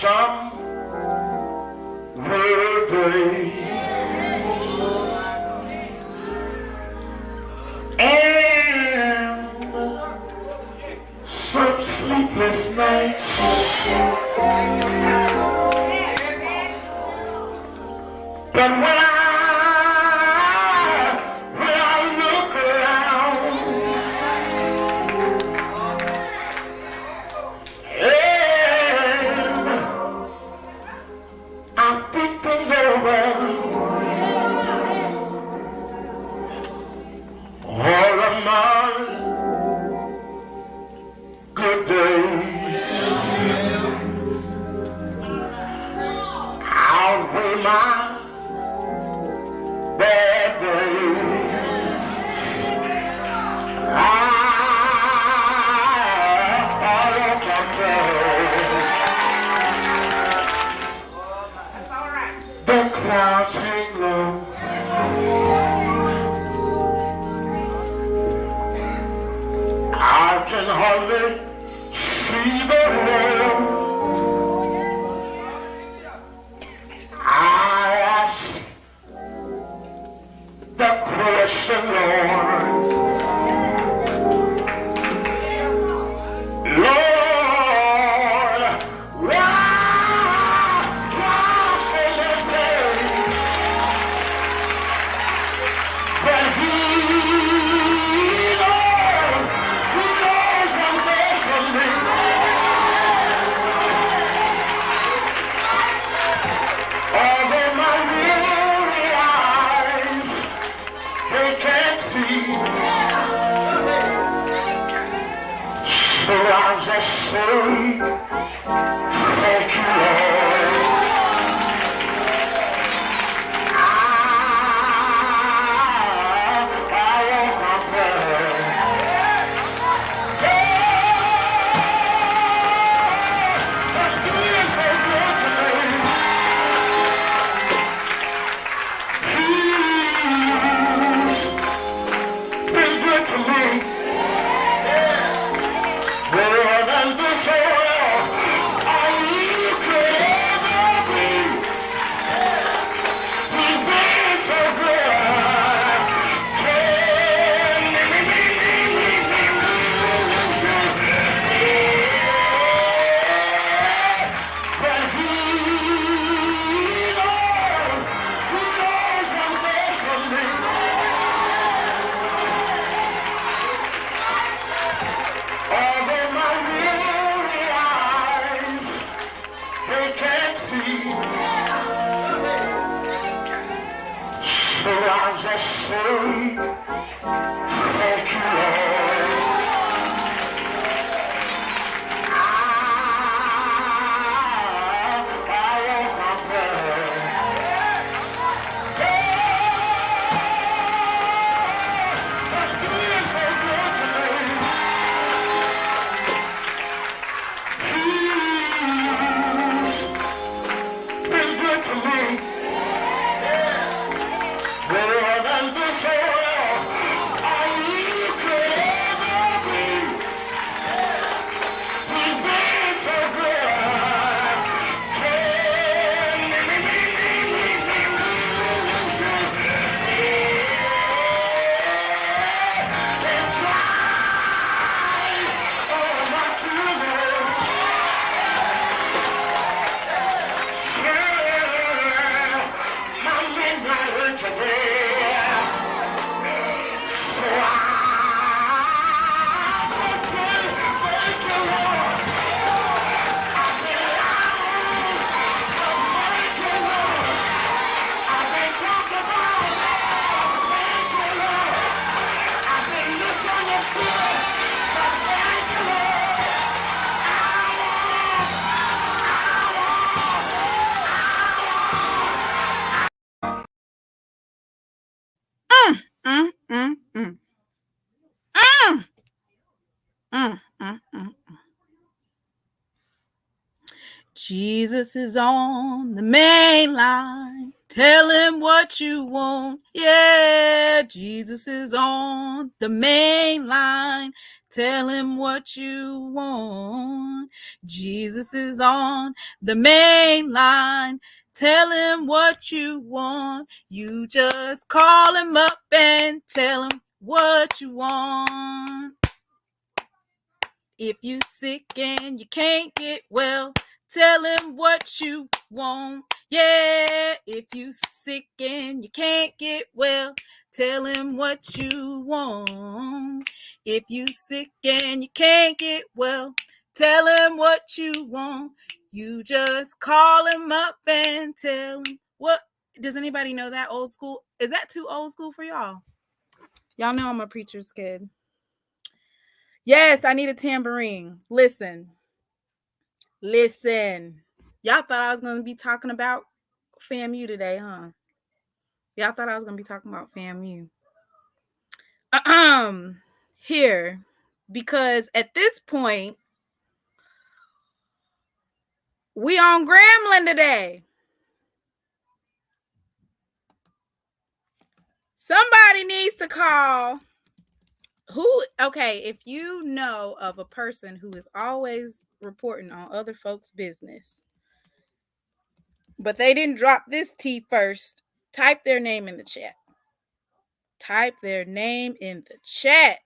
some day, and some sleepless nights. But when I look around, and I think things over, all of my good days outweigh my bad days. I don't compare. The clouds hang low. I can hardly see the road. I ask the question, Lord. Lord, why so this day? But He knows one day for me. Although my weary eyes, they can't see, so I'll just say, thank you, Lord. I won't complain. But He is so good to me. He's been good to me. More than this world I could ever be. He's been so good. But He knows one day for me. Although my weary eyes, they can't see, so I'll just say, thank you, Lord. I won't complain. But He is so good to me. He's been good to me. More than this world I could ever be. He's been so good. And try all my children. My midnight hurt today. So I just say thank you, Lord. I've been down, thank you, Lord. I've been talked about, thank you, Lord. I've been misunderstood, but thank you, Lord. Mm, mm, mm. Jesus is on the main line. Tell him what you want. Yeah, Jesus is on the main line. Tell him what you want. Jesus is on the main line. Tell him what you want. You just call him up and tell him what you want. If you sick and you can't get well, tell him what you want. Yeah, if you sick and you can't get well, tell him what you want. If you sick and you can't get well, tell him what you want. You just call him up and tell him what. Does anybody know that old school? Is that too old school for y'all? Y'all know I'm a preacher's kid. Yes, I need a tambourine. Listen. Y'all thought I was going to be talking about FAMU today, huh? Y'all thought I was going to be talking about FAMU. Here, because at this point, we on Grambling today. Somebody needs to call. Okay, if you know of a person who is always reporting on other folks' business, but they didn't drop this tea first, type their name in the chat. Type their name in the chat.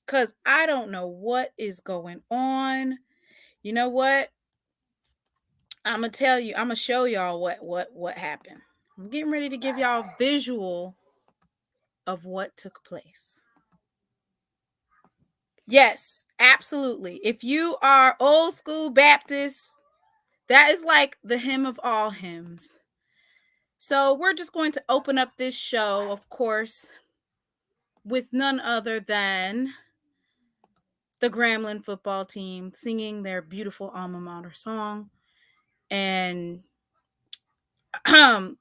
Because I don't know what is going on. You know what? I'm going to tell you. I'm going to show y'all what happened. I'm getting ready to give y'all a visual of what took place. Yes, absolutely. If you are old school Baptist, that is like the hymn of all hymns. So we're just going to open up this show, of course, with none other than the Grambling football team singing their beautiful alma mater song. And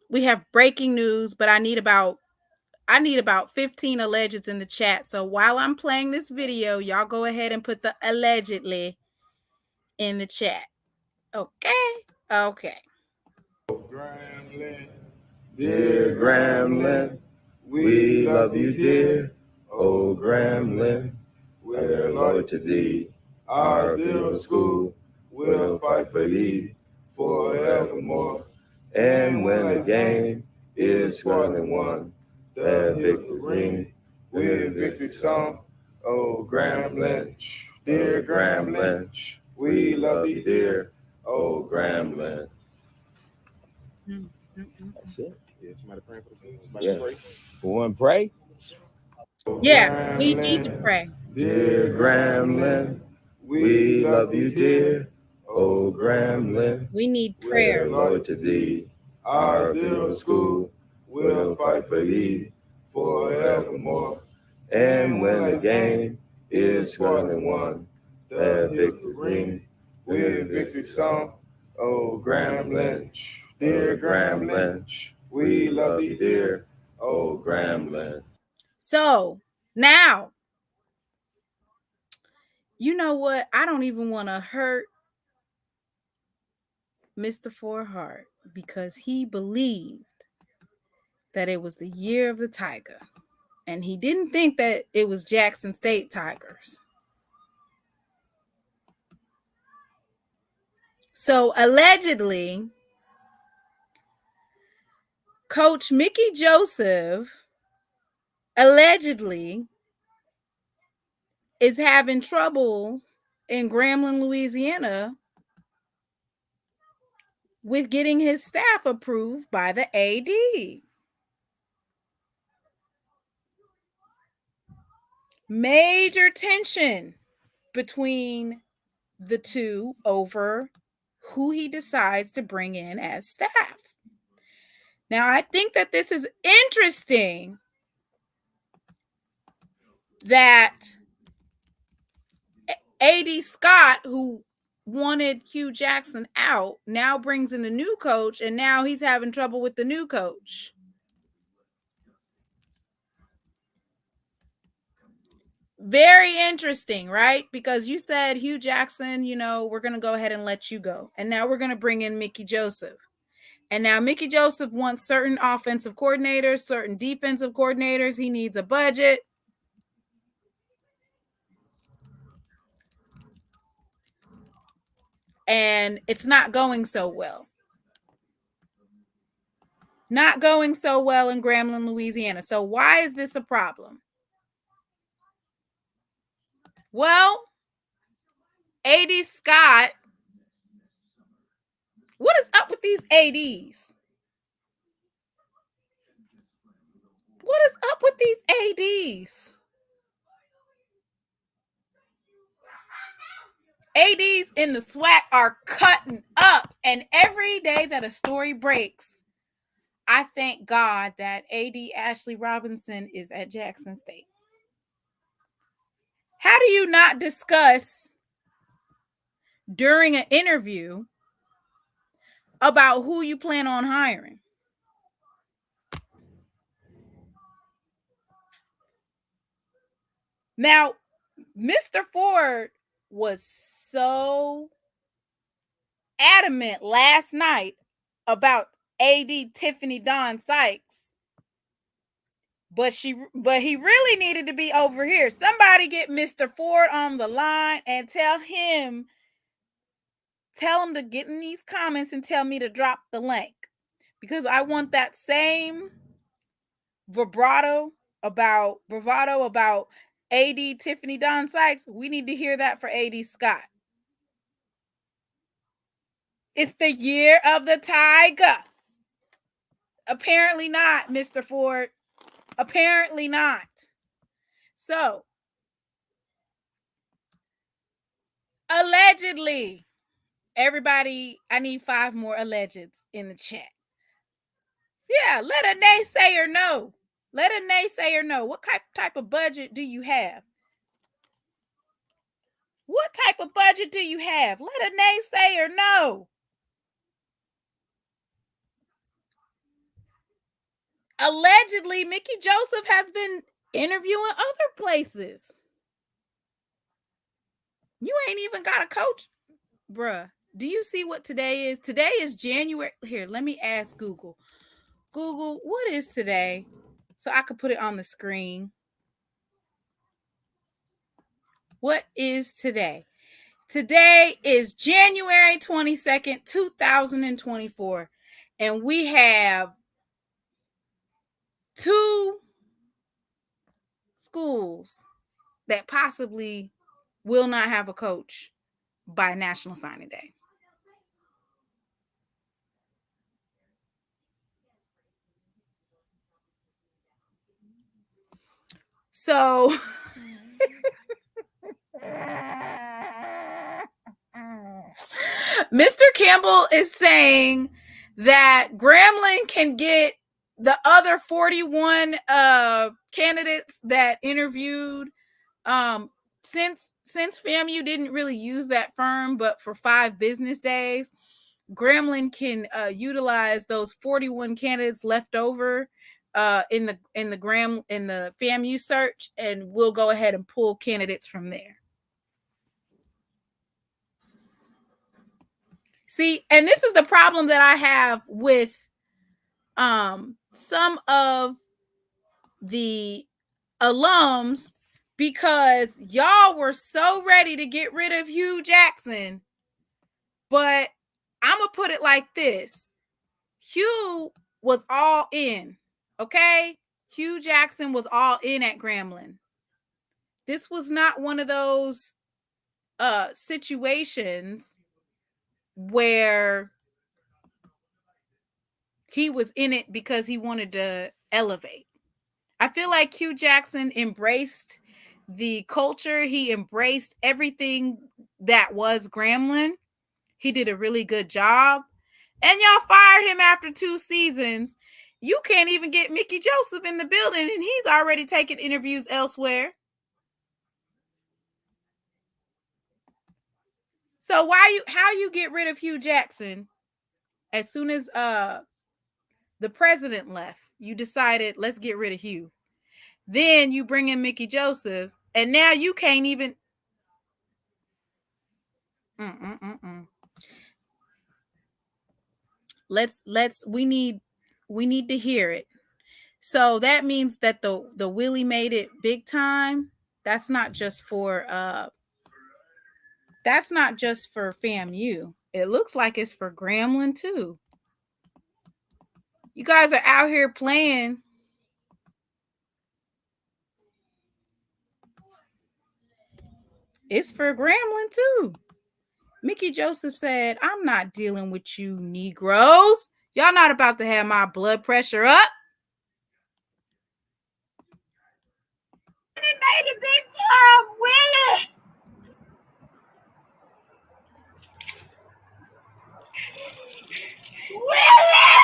we have breaking news, but I need about 15 allegeds in the chat. So while I'm playing this video, y'all go ahead and put the allegedly in the chat. Okay. Grambling, dear Grambling, we love you, dear. Oh, Grambling, we're loyal to thee. Our dear school will fight for thee forevermore. And when the game is scored and won, the victory ring with victory song. Oh, Grambling, dear Grambling, we love you, dear. Oh, Grambling. That's it. Yeah, somebody praying for the somebody pray. Want to pray? Yeah, we need to pray. Dear Grambling, we love you, dear. Oh, Grambling, We need prayer. we're loyal to thee. Our dear school will fight for thee forevermore. And when the game is scored and won, the victory ring with victory song. Oh, Grambling, dear Grambling, we love you, dear. Oh, Grambling. So now, you know what? I don't even want to hurt Mr. Forhart because he believed that it was the year of the tiger. And he didn't think that it was Jackson State Tigers. So allegedly, Coach Mickey Joseph allegedly is having trouble in Grambling, Louisiana with getting his staff approved by the AD. Major tension between the two over who he decides to bring in as staff. Now, I think that this is interesting that A.D. Scott, who wanted Hugh Jackson out, now brings in a new coach, and now he's having trouble with the new coach. Very interesting, right? Because you said, Hugh Jackson, we're going to go ahead and let you go. And now we're going to bring in Mickey Joseph. And now Mickey Joseph wants certain offensive coordinators, certain defensive coordinators. He needs a budget. And it's not going so well. Not going so well in Grambling, Louisiana. So why is this a problem? Well, A.D. Scott, what is up with these ADs? What is up with these ADs? ADs in the SWAC are cutting up. And every day that a story breaks, I thank God that AD Ashley Robinson is at Jackson State. How do you not discuss during an interview about who you plan on hiring? Now, Mr. Ford was so adamant last night about AD Tiffany Dawn Sykes, but he really needed to be over here. Somebody get Mr. Ford on the line and tell him to get in these comments and tell me to drop the link, because I want that same bravado about AD Tiffany Dawn Sykes. We need to hear that for AD Scott. It's the year of the tiger. Apparently not, Mr. Ford. Apparently not. So, allegedly, everybody, I need 5 more allegeds in the chat. Yeah, let a naysayer know. Let a naysayer know. What type of budget do you have? What type of budget do you have? Let a naysayer know. Allegedly, Mickey Joseph has been interviewing other places. You ain't even got a coach. Bruh, do you see what today is? Today is January. Here, let me ask Google. Google, what is today? So I could put it on the screen. What is today? Today is January 22nd, 2024. And we have 2 schools that possibly will not have a coach by National Signing Day. So Mr. Campbell is saying that Grambling can get the other 41 candidates that interviewed. Since FAMU didn't really use that firm, but for 5 business days, Grambling can utilize those 41 candidates left over in the FAMU search, and we'll go ahead and pull candidates from there. See, and this is the problem that I have with some of the alums, because y'all were so ready to get rid of Hugh Jackson. But I'm going to put it like this. Hugh was all in, okay? Hugh Jackson was all in at Grambling. This was not one of those situations where he was in it because he wanted to elevate. I feel like Hugh Jackson embraced the culture. He embraced everything that was Grambling. He did a really good job. And y'all fired him after 2 seasons. You can't even get Mickey Joseph in the building, and he's already taking interviews elsewhere. So how you get rid of Hugh Jackson as soon as the president left? You decided, let's get rid of Hugh. Then you bring in Mickey Joseph, and now you can't even. we need to hear it. So that means that the Willie made it big time. That's not just for FAMU. It looks like it's for Grambling too. You guys are out here playing. It's for Grambling too. Mickey Joseph said, "I'm not dealing with you Negroes. Y'all not about to have my blood pressure up." He made a big time, Willie. Willie!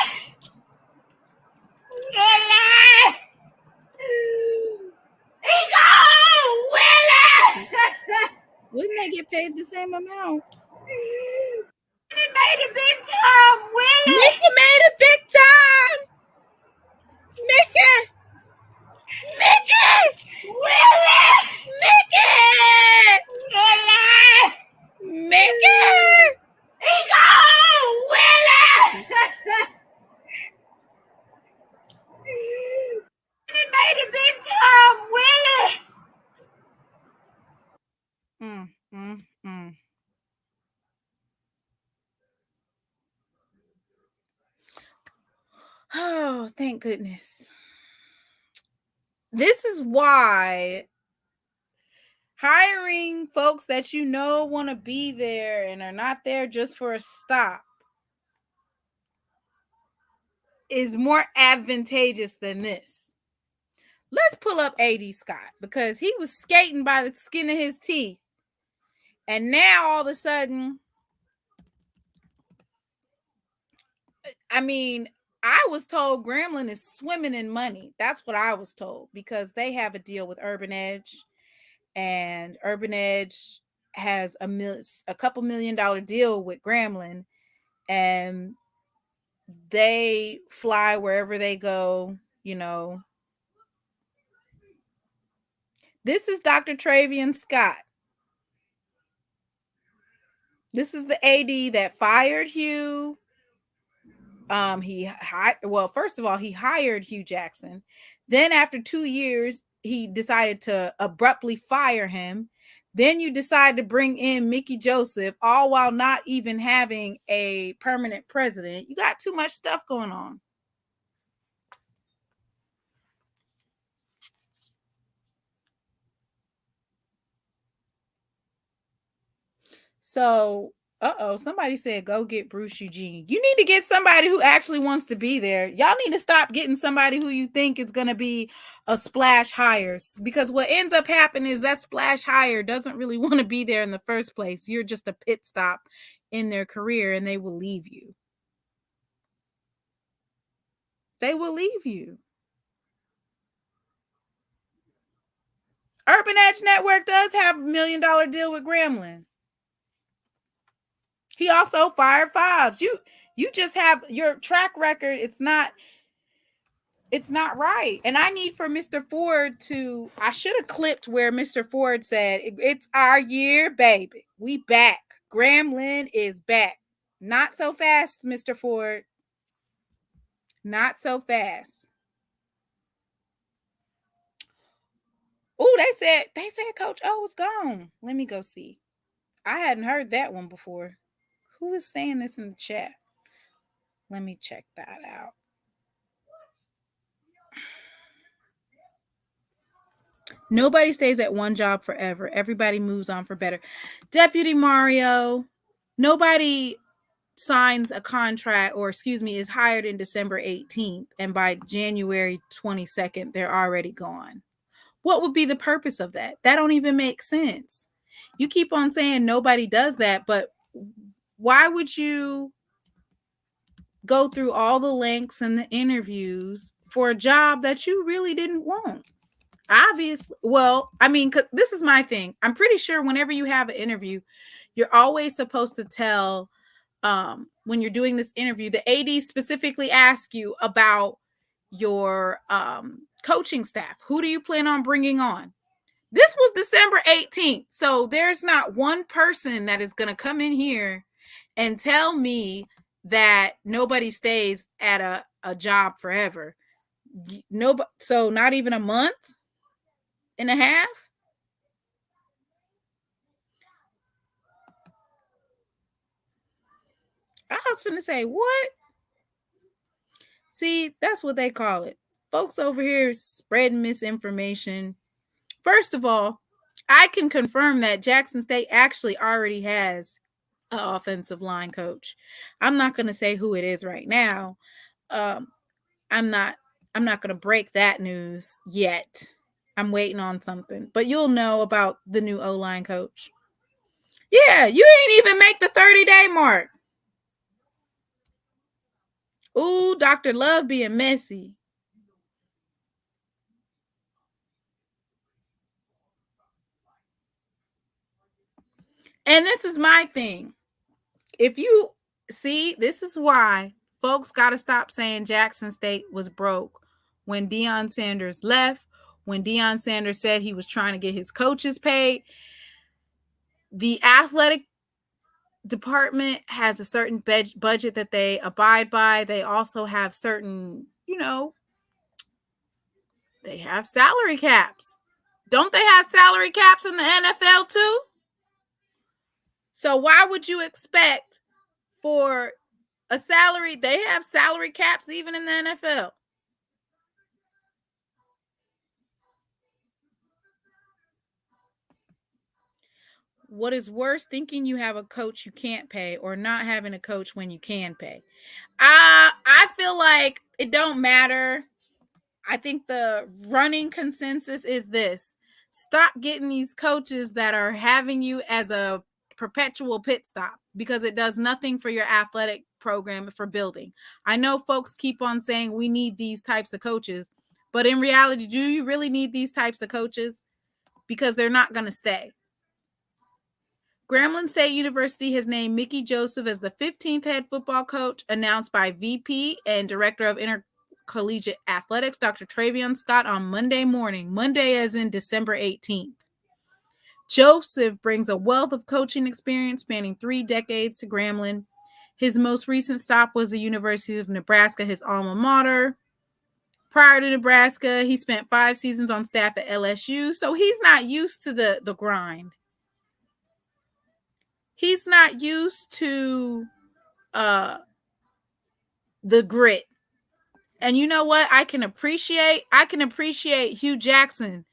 Willie! He gone! Willie! Wouldn't they get paid the same amount? He made a big time, Willie! Mickey made a big time! Mickey! Mickey! Willie! Mickey! Willie! Mickey! He gone! Willie! He made a big time, Willie! Oh, thank goodness. This is why hiring folks that you know want to be there and are not there just for a stop is more advantageous than this. Let's pull up A.D. Scott because he was skating by the skin of his teeth. And now all of a sudden, I mean, I was told Grambling is swimming in money. That's what I was told because they have a deal with Urban Edge, and Urban Edge has a couple $1 million deal with Grambling, and they fly wherever they go, you know. This is Dr. Travian Scott. This is the AD that fired Hugh. First of all, he hired Hugh Jackson. Then after 2 years, he decided to abruptly fire him. Then you decide to bring in Mickey Joseph, all while not even having a permanent president. You got too much stuff going on. So, somebody said, go get Bruce Eugene. You need to get somebody who actually wants to be there. Y'all need to stop getting somebody who you think is going to be a splash hire, because what ends up happening is that splash hire doesn't really want to be there in the first place. You're just a pit stop in their career and they will leave you. They will leave you. Urban Edge Network does have $1 million deal with Grambling. He also fired Fobbs. You just have your track record. It's not right. And I need for Mr. Ford to, I should have clipped where Mr. Ford said, it's our year, baby. We back. Grambling is back. Not so fast, Mr. Ford. Not so fast. Oh, they said Coach O was gone. Let me go see. I hadn't heard that one before. Who is saying this in the chat? Let me check that out. Nobody stays at one job forever. Everybody moves on for better. Deputy Mario, nobody signs a contract is hired in December 18th. And by January 22nd, they're already gone. What would be the purpose of that? That don't even make sense. You keep on saying nobody does that, but why would you go through all the links and the interviews for a job that you really didn't want? Obviously, well, I mean, this is my thing. I'm pretty sure whenever you have an interview, you're always supposed to tell, when you're doing this interview, the AD specifically ask you about your coaching staff. Who do you plan on bringing on? This was December 18th. So there's not one person that is going to come in here and tell me that nobody stays at a job forever. Nobody, so not even a month and a half. I was finna say, what? See, that's what they call it. Folks over here spreading misinformation. First of all, I can confirm that Jackson State actually already has an offensive line coach. I'm not going to say who it is right now. Um, I'm not. I'm not going to break that news yet. I'm waiting on something, but you'll know about the new O line coach. Yeah, you ain't even make the 30-day mark. Ooh, Dr. Love being messy. And this is my thing. If you see, this is why folks got to stop saying Jackson State was broke. When Deion Sanders left, when Deion Sanders said he was trying to get his coaches paid, the athletic department has a certain budget that they abide by. They also have certain, they have salary caps. Don't they have salary caps in the NFL too? So why would you expect for a salary? They have salary caps even in the NFL. What is worse, thinking you have a coach you can't pay or not having a coach when you can pay? I feel like it don't matter. I think the running consensus is this: stop getting these coaches that are having you as a perpetual pit stop, because it does nothing for your athletic program for building. I know folks keep on saying we need these types of coaches, but in reality, do you really need these types of coaches? Because they're not going to stay. Grambling State University has named Mickey Joseph as the 15th head football coach, announced by VP and Director of Intercollegiate Athletics, Dr. Travion Scott, on Monday morning. Monday as in December 18th. Joseph brings a wealth of coaching experience spanning 3 decades to Grambling. His most recent stop was the University of Nebraska, his alma mater. Prior to Nebraska, he spent 5 seasons on staff at LSU, so he's not used to the grind. He's not used to the grit. And you know what? I can appreciate Hugh Jackson.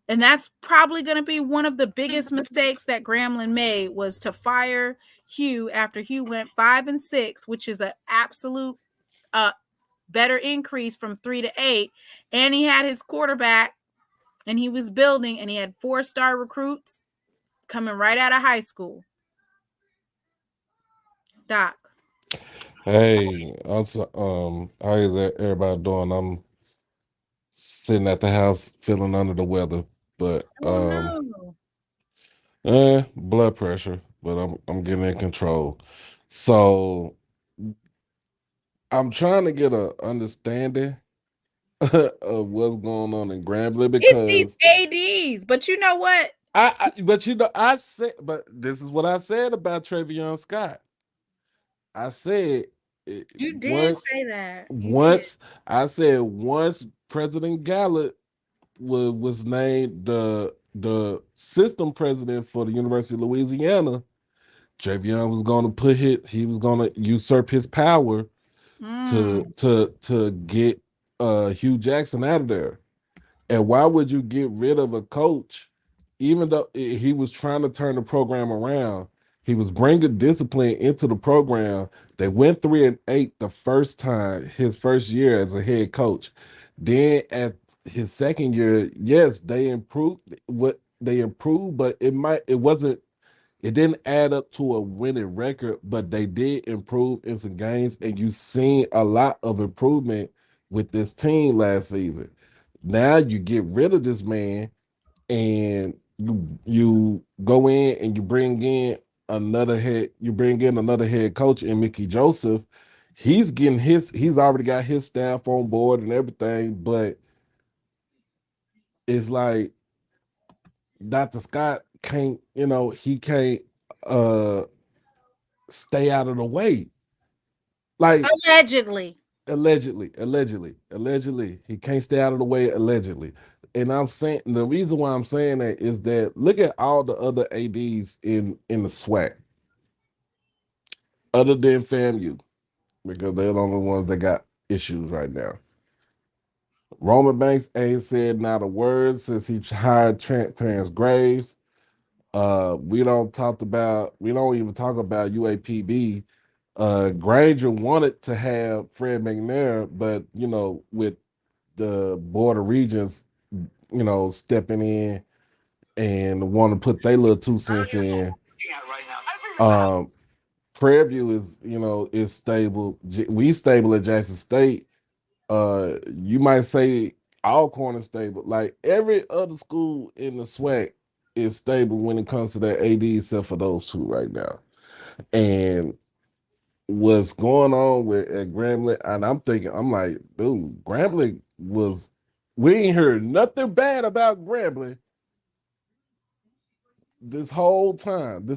And that's probably going to be one of the biggest mistakes that Grambling made, was to fire Hugh after Hugh went 5-6, which is an absolute better increase from 3-8. And he had his quarterback, and he was building, and he had 4-star recruits coming right out of high school. Doc. Hey, how is everybody doing? I'm sitting at the house feeling under the weather, but blood pressure, but I'm getting in control. So I'm trying to get a understanding of what's going on in Grambling, It's these because ADs, but you know what? I said, but this is what I said about Travion Scott. I said You did once say that. You did. once I said once President Gallup was named the system president for the University of Louisiana, Travion was going to he was going to usurp his power to get Hugh Jackson out of there. And why would you get rid of a coach, even though he was trying to turn the program around? He was bringing discipline into the program. They went 3-8 the first time, his first year as a head coach. Then at his second year, yes, they improved. But it didn't add up to a winning record. But they did improve in some games, and you seen a lot of improvement with this team last season. Now you get rid of this man, and you go in and you bring in another head coach in Mickey Joseph. He's already got his staff on board and everything, but it's like Dr. Scott can't, he can't stay out of the way. Like Allegedly. allegedly, he can't stay out of the way. Allegedly, and I'm saying the reason why I'm saying that is that look at all the other ads in the SWAC, other than FAMU, because they're the only ones that got issues right now. Roman Banks ain't said not a word since he hired Terrence Graves. We don't even talk about UAPB. Granger wanted to have Fred McNair, but with the Board of Regents, stepping in and want to put their little 2 cents in. Prairie View is stable. We stable at Jackson State. You might say Alcorn is stable. Like every other school in the SWAC is stable when it comes to their AD, except for those two right now. And what's going on with at Grambling, and I'm like, dude, Grambling we ain't heard nothing bad about Grambling this whole time,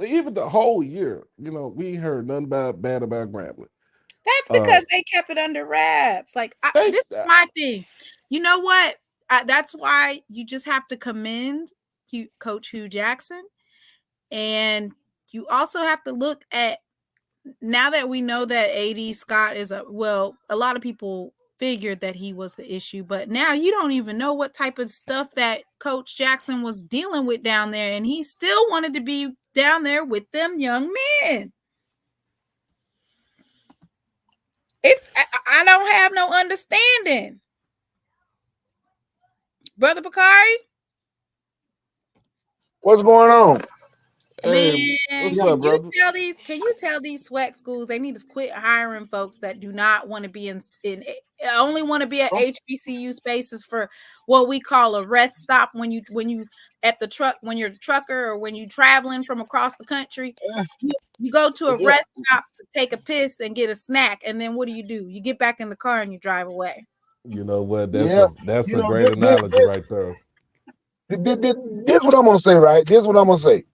even the whole year. We ain't heard nothing bad about Grambling. That's because they kept it under wraps. Like this is my thing. You know what? That's why you just have to commend Coach Hugh Jackson, and you also have to look at, now that we know that AD Scott is a lot of people figured that he was the issue, but now you don't even know what type of stuff that Coach Jackson was dealing with down there, and he still wanted to be down there with them young men. I don't have no understanding. Brother Bakari? What's going on? Hey, Man, what's up, brother? Can you tell these SWAC schools they need to quit hiring folks that do not want to be in only want to be at HBCU spaces for what we call a rest stop when you at the truck, when you're a trucker or when you're traveling from across the country. You go to a rest stop to take a piss and get a snack, and then what do? You get back in the car and you drive away. You know what? That's a great analogy right there. This what I'm gonna say, right? This is what I'm gonna say.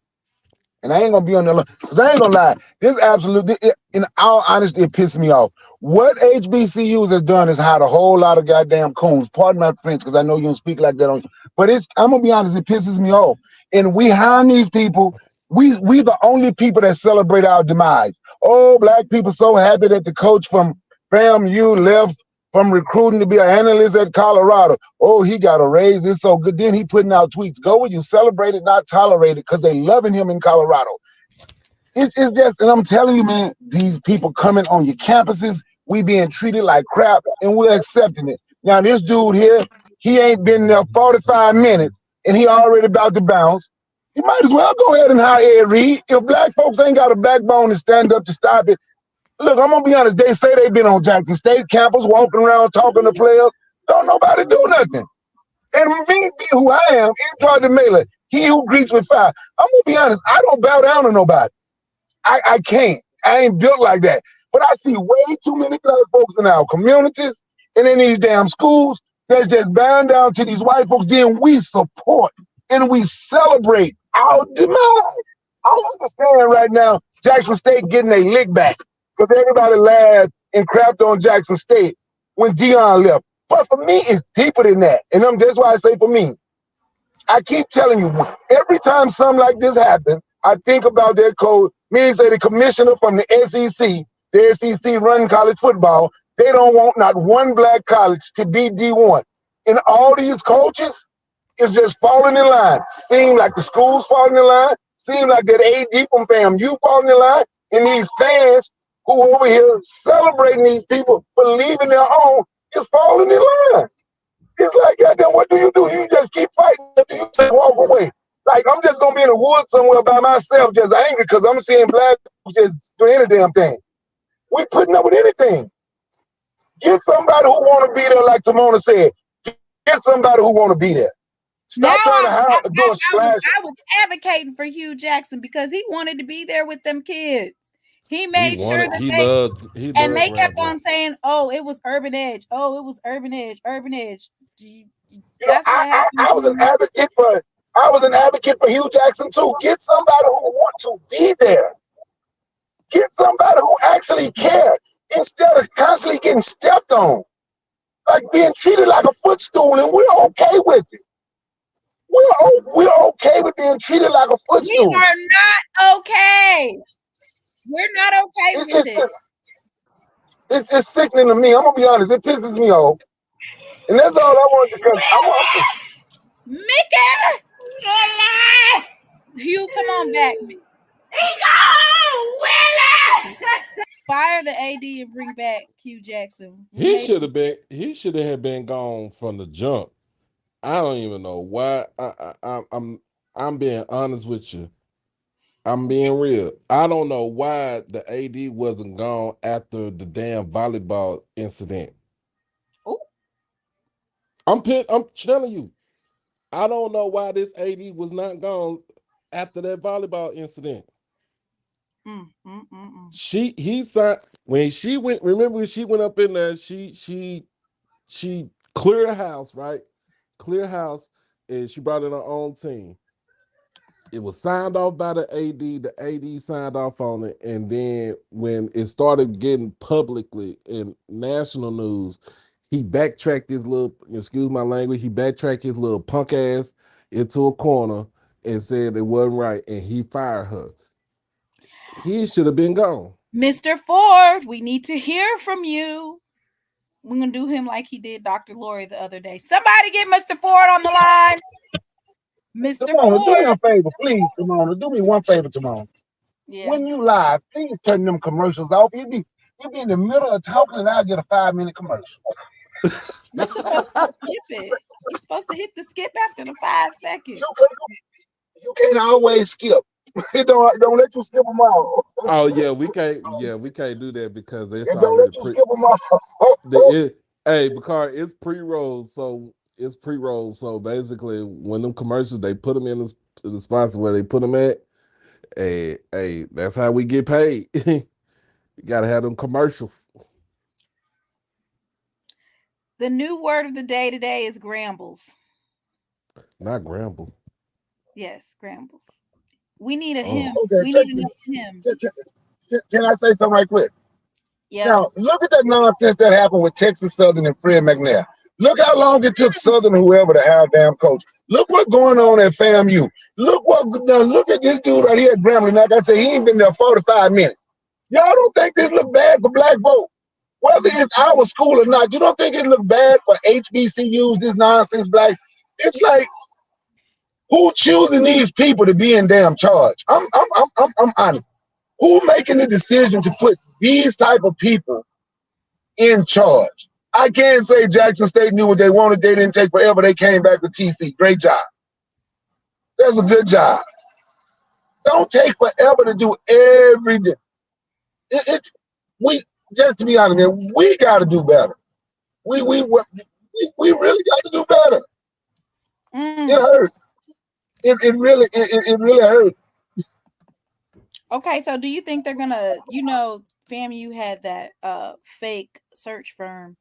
And I ain't gonna be on there because I ain't gonna lie. This absolutely, in all honesty, it pisses me off. What HBCUs has done is hired a whole lot of goddamn coons. Pardon my French, because I know you don't speak like that but I'm gonna be honest, it pisses me off. And we hiring these people. We the only people that celebrate our demise. Oh, black people so happy that the coach from FAMU left from recruiting to be an analyst at Colorado. Oh, he got a raise. It's so good. Then he putting out tweets. Go where you celebrate it, not tolerate it, because they loving him in Colorado. It's just, and I'm telling you, man, these people coming on your campuses, we being treated like crap, and we're accepting it. Now, this dude here, he ain't been there 45 minutes, and he already about to bounce. You might as well go ahead and hire Ed Reed. If black folks ain't got a backbone to stand up to stop it, look, I'm gonna be honest. They say they've been on Jackson State campus, walking around talking to players. Don't nobody do nothing. And me, who I am, Georgia Mailer, he who greets with fire. I'm gonna be honest. I don't bow down to nobody. I can't. I ain't built like that. But I see way too many black folks in our communities and in these damn schools that's just bowing down to these white folks. Then we support and we celebrate our demise. I understand right now Jackson State getting a lick back, because everybody laughed and crapped on Jackson State when Deion left. But for me, it's deeper than that. And that's why I say for me, I keep telling you, every time something like this happens, I think about their code. Means that the commissioner from the SEC running college football, they don't want not one black college to be D1. And all these coaches is just falling in line. Seem like the school's falling in line. Seem like that AD from FAMU falling in line. And these fans who over here celebrating these people for leaving their own is falling in line. It's like, goddamn, what do? You just keep fighting, or do you just walk away? Like, I'm just gonna be in the woods somewhere by myself, just angry because I'm seeing black people just do any damn thing. We putting up with anything. Get somebody who want to be there, like Timona said. Get somebody who want to be there. Stop trying to do a splash. I was advocating for Hugh Jackson because he wanted to be there with them kids. He made sure that they kept on saying, "Oh, it was Urban Edge. Oh, it was Urban Edge. Urban Edge." That's what happened. I was an advocate for Hugh Jackson too. Get somebody who want to be there. Get somebody who actually cares. instead of constantly getting stepped on, like being treated like a footstool, and we're okay with it. We're okay with being treated like a We footstool. are not okay. We're not okay with it. It's sickening to me. I'm gonna be honest. It pisses me off, and that's all I want because I want. Mickey! Hugh, come on back. Fire the AD and bring back Hugh Jackson. He should have been gone from the jump. I don't even know why. I'm being honest with you. I'm being real. I don't know why the AD wasn't gone after the damn volleyball incident. Oh. I'm telling you. I don't know why this AD was not gone after that volleyball incident. He signed when she went. Remember when she went up in there? She cleared house, right? Clear house, and she brought in her own team. It was signed off by the AD signed off on it, and then when it started getting publicly in national news, he backtracked his little, excuse my language, he backtracked his little punk ass into a corner and said it wasn't right, and he fired her. He should have been gone. Mr. Ford, we need to hear from you. We're going to do him like he did Dr. Lori the other day. Somebody get Mr. Ford on the line. Mr. Timona, do me a Ford. favor, please, Timona. Do me one favor, Timona. Yeah. When you live, please turn them commercials off. You be in the middle of talking, and I'll get a 5-minute commercial. You're supposed to skip it. You're supposed to hit the skip after the 5 seconds. You can't always skip. don't let you skip them all. Oh yeah, we can't do that because it's Don't already let you skip them all. hey, because it's pre-rolled, so it's pre-rolled. So basically, when them commercials, they put them in the spots where they put them at. Hey, that's how we get paid. You gotta have them commercials. The new word of the day today is grambles. Not gramble. Yes, grambles. We need a him. Okay, we need him. Can I say something right quick? Yeah. Now, look at that nonsense that happened with Texas Southern and Fred McNair. Look how long it took Southern whoever to hire a damn coach. Look what's going on at FAMU. Look at this dude right here at Grambling. Like I said, he ain't been there 45 minutes. Y'all don't think this look bad for black folk? Whether it's our school or not, you don't think it look bad for HBCUs, this nonsense black? It's like, who choosing these people to be in damn charge? I'm honest. Who making the decision to put these type of people in charge? I can't say Jackson State knew what they wanted. They didn't take forever. They came back with TC. Great job. That's a good job. Don't take forever to do everything. Just to be honest, man, we got to do better. We really got to do better. It hurt. It really hurt. Okay, so do you think they're gonna, FAMU had that fake search firm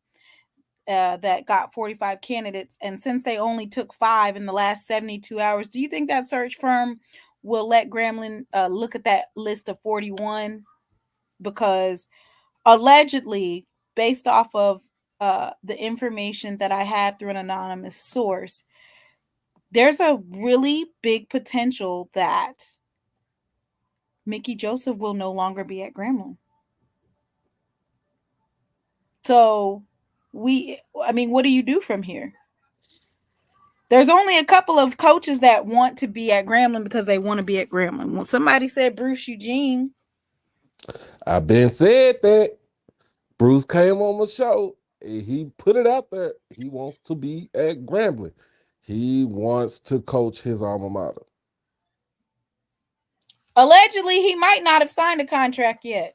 that got 45 candidates, and since they only took 5 in the last 72 hours, do you think that search firm will let Grambling look at that list of 41? Because allegedly, based off of the information that I had through an anonymous source, there's a really big potential that Mickey Joseph will no longer be at Grambling. So what do you do from here? There's only a couple of coaches that want to be at Grambling because they want to be at Grambling. Well, somebody said Bruce Eugene. I've been said that. Bruce came on the show. He put it out there. He wants to be at Grambling. He wants to coach his alma mater. Allegedly, he might not have signed a contract yet.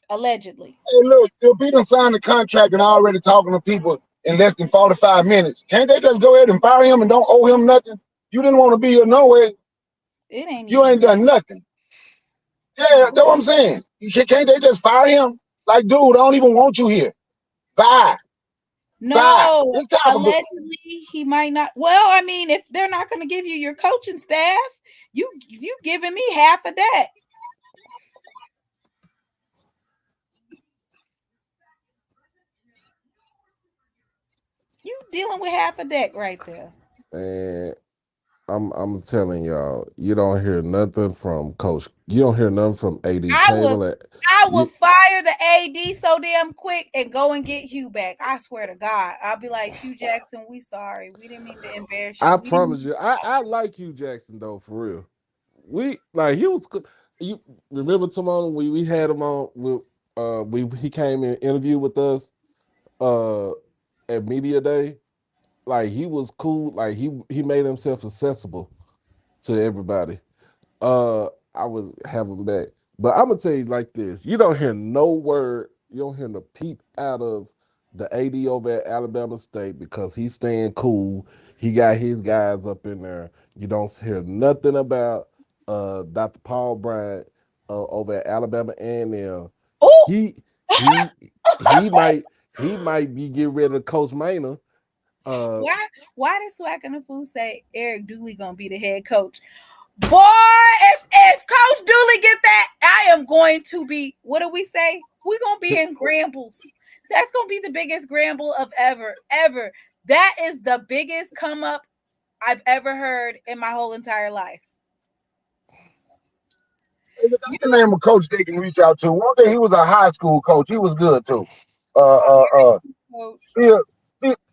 Allegedly. Hey, look, if he done signed the contract and already talking to people in less than 45 minutes, can't they just go ahead and fire him and don't owe him nothing? You didn't want to be here no way. You ain't done nothing. Yeah, that's what I'm saying. Can't they just fire him? Like, dude, I don't even want you here. Bye. No, allegedly he might not. Well, I mean, if they're not going to give you your coaching staff, you giving me half of that. You dealing with half a deck right there. And I'm telling y'all, you don't hear nothing from Coach. You don't hear nothing from AD I will Cable. fire the AD so damn quick and go and get Hugh back. I swear to God. I'll be like, Hugh Jackson, we sorry. We didn't mean to embarrass you. I We didn't promise you, I like Hugh Jackson though, for real. We like he was. You remember Timon when we had him on with he came and interviewed with us at Media Day. Like he was cool. Like he made himself accessible to everybody. I was having back. But I'm gonna tell you like this: you don't hear no word, you don't hear no peep out of the AD over at Alabama State because he's staying cool. He got his guys up in there. You don't hear nothing about Dr. Paul Bryant over at Alabama A&M. Oh, He he he might be getting rid of Coach Maynard. why did SWAC and the Fool say Eric Dooley gonna be the head coach? Boy, if Coach Dooley get that, I am going to be, what do we say? We're gonna be in Grambles. That's gonna be the biggest Gramble of ever. That is the biggest come up I've ever heard in my whole entire life. That's the name of coach they can reach out to. One day he was a high school coach. He was good too.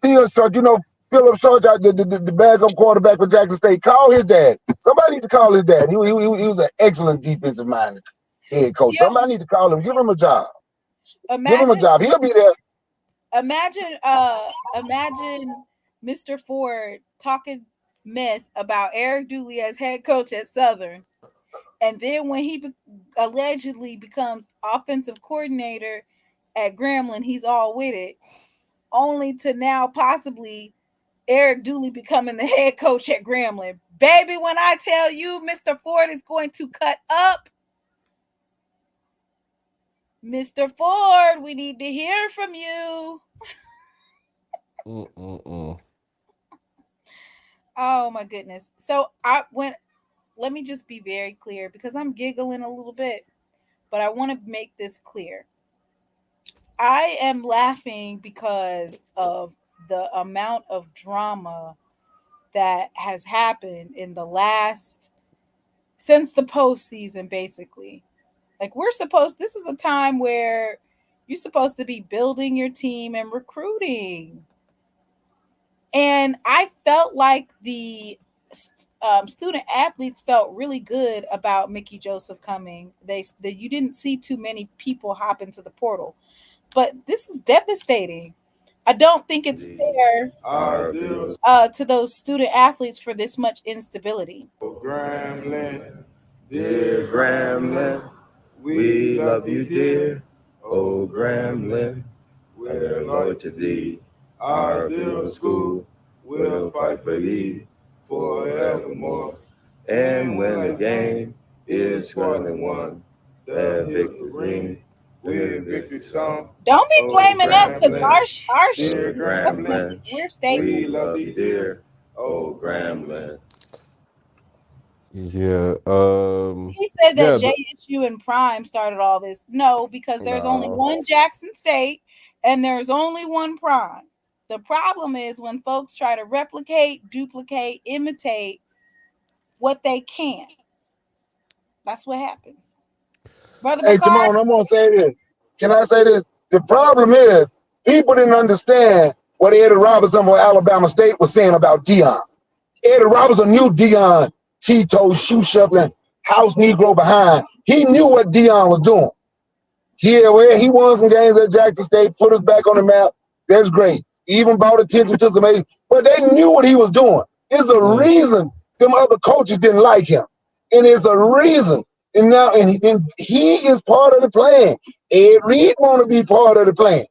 Phil Short, you know Philip Short, the backup quarterback for Jackson State. Call his dad. Somebody needs to call his dad. He was an excellent defensive minded head coach. Somebody need to call him. Give him a job. Give him a job. He'll be there. Imagine Mr. Ford talking mess about Eric Dooley as head coach at Southern. And then when he allegedly becomes offensive coordinator at Grambling, he's all with it. Only to now possibly Eric Dooley becoming the head coach at Grambling. Baby, when I tell you Mr. Ford is going to cut up, Mr. Ford, we need to hear from you. Oh my goodness. So let me just be very clear because I'm giggling a little bit, but I want to make this clear. I am laughing because of the amount of drama that has happened in since the postseason, basically. Like this is a time where you're supposed to be building your team and recruiting. And I felt like the student athletes felt really good about Mickey Joseph coming. You didn't see too many people hop into the portal, but this is devastating. I don't think it's fair to those student athletes for this much instability. Grambling, dear Grambling, we love you, dear. Oh, Grambling, we're loyal to thee. Our dear school will fight for thee forevermore. And when the game is scored and won, the victory ring with victory song. Don't be blaming us because our dear Grambling, we're stable. we love you, dear. Oh, Grambling. Yeah. He said that JSU and Prime started all this. No, because there's only one Jackson State and there's only one Prime. The problem is when folks try to replicate, duplicate, imitate what they can't. That's what happens. Brother Hey, Timon, I'm going to say this. Can I say this? The problem is people didn't understand what Eddie Robinson or Alabama State was saying about Deion. Eddie Robinson knew Deion, Tito, shoe shuffling, house Negro behind. He knew what Deion was doing. He won some games at Jackson State, put us back on the map. That's great. Even brought attention to some, but they knew what he was doing. There's a reason them other coaches didn't like him. And there's a reason. And now he is part of the plan. Ed Reed want to be part of the plan.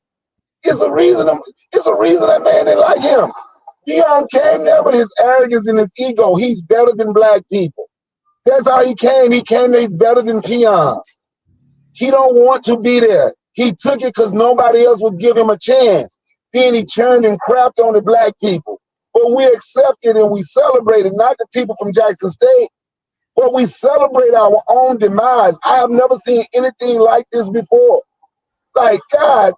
It's a reason that man didn't like him. Deion came there with his arrogance and his ego. He's better than black people. That's how he came. He came there, he's better than peons. He don't want to be there. He took it because nobody else would give him a chance. Then he turned and crapped on the black people. But we accepted and we celebrated, not the people from Jackson State, but we celebrate our own demise. I have never seen anything like this before. Like, God,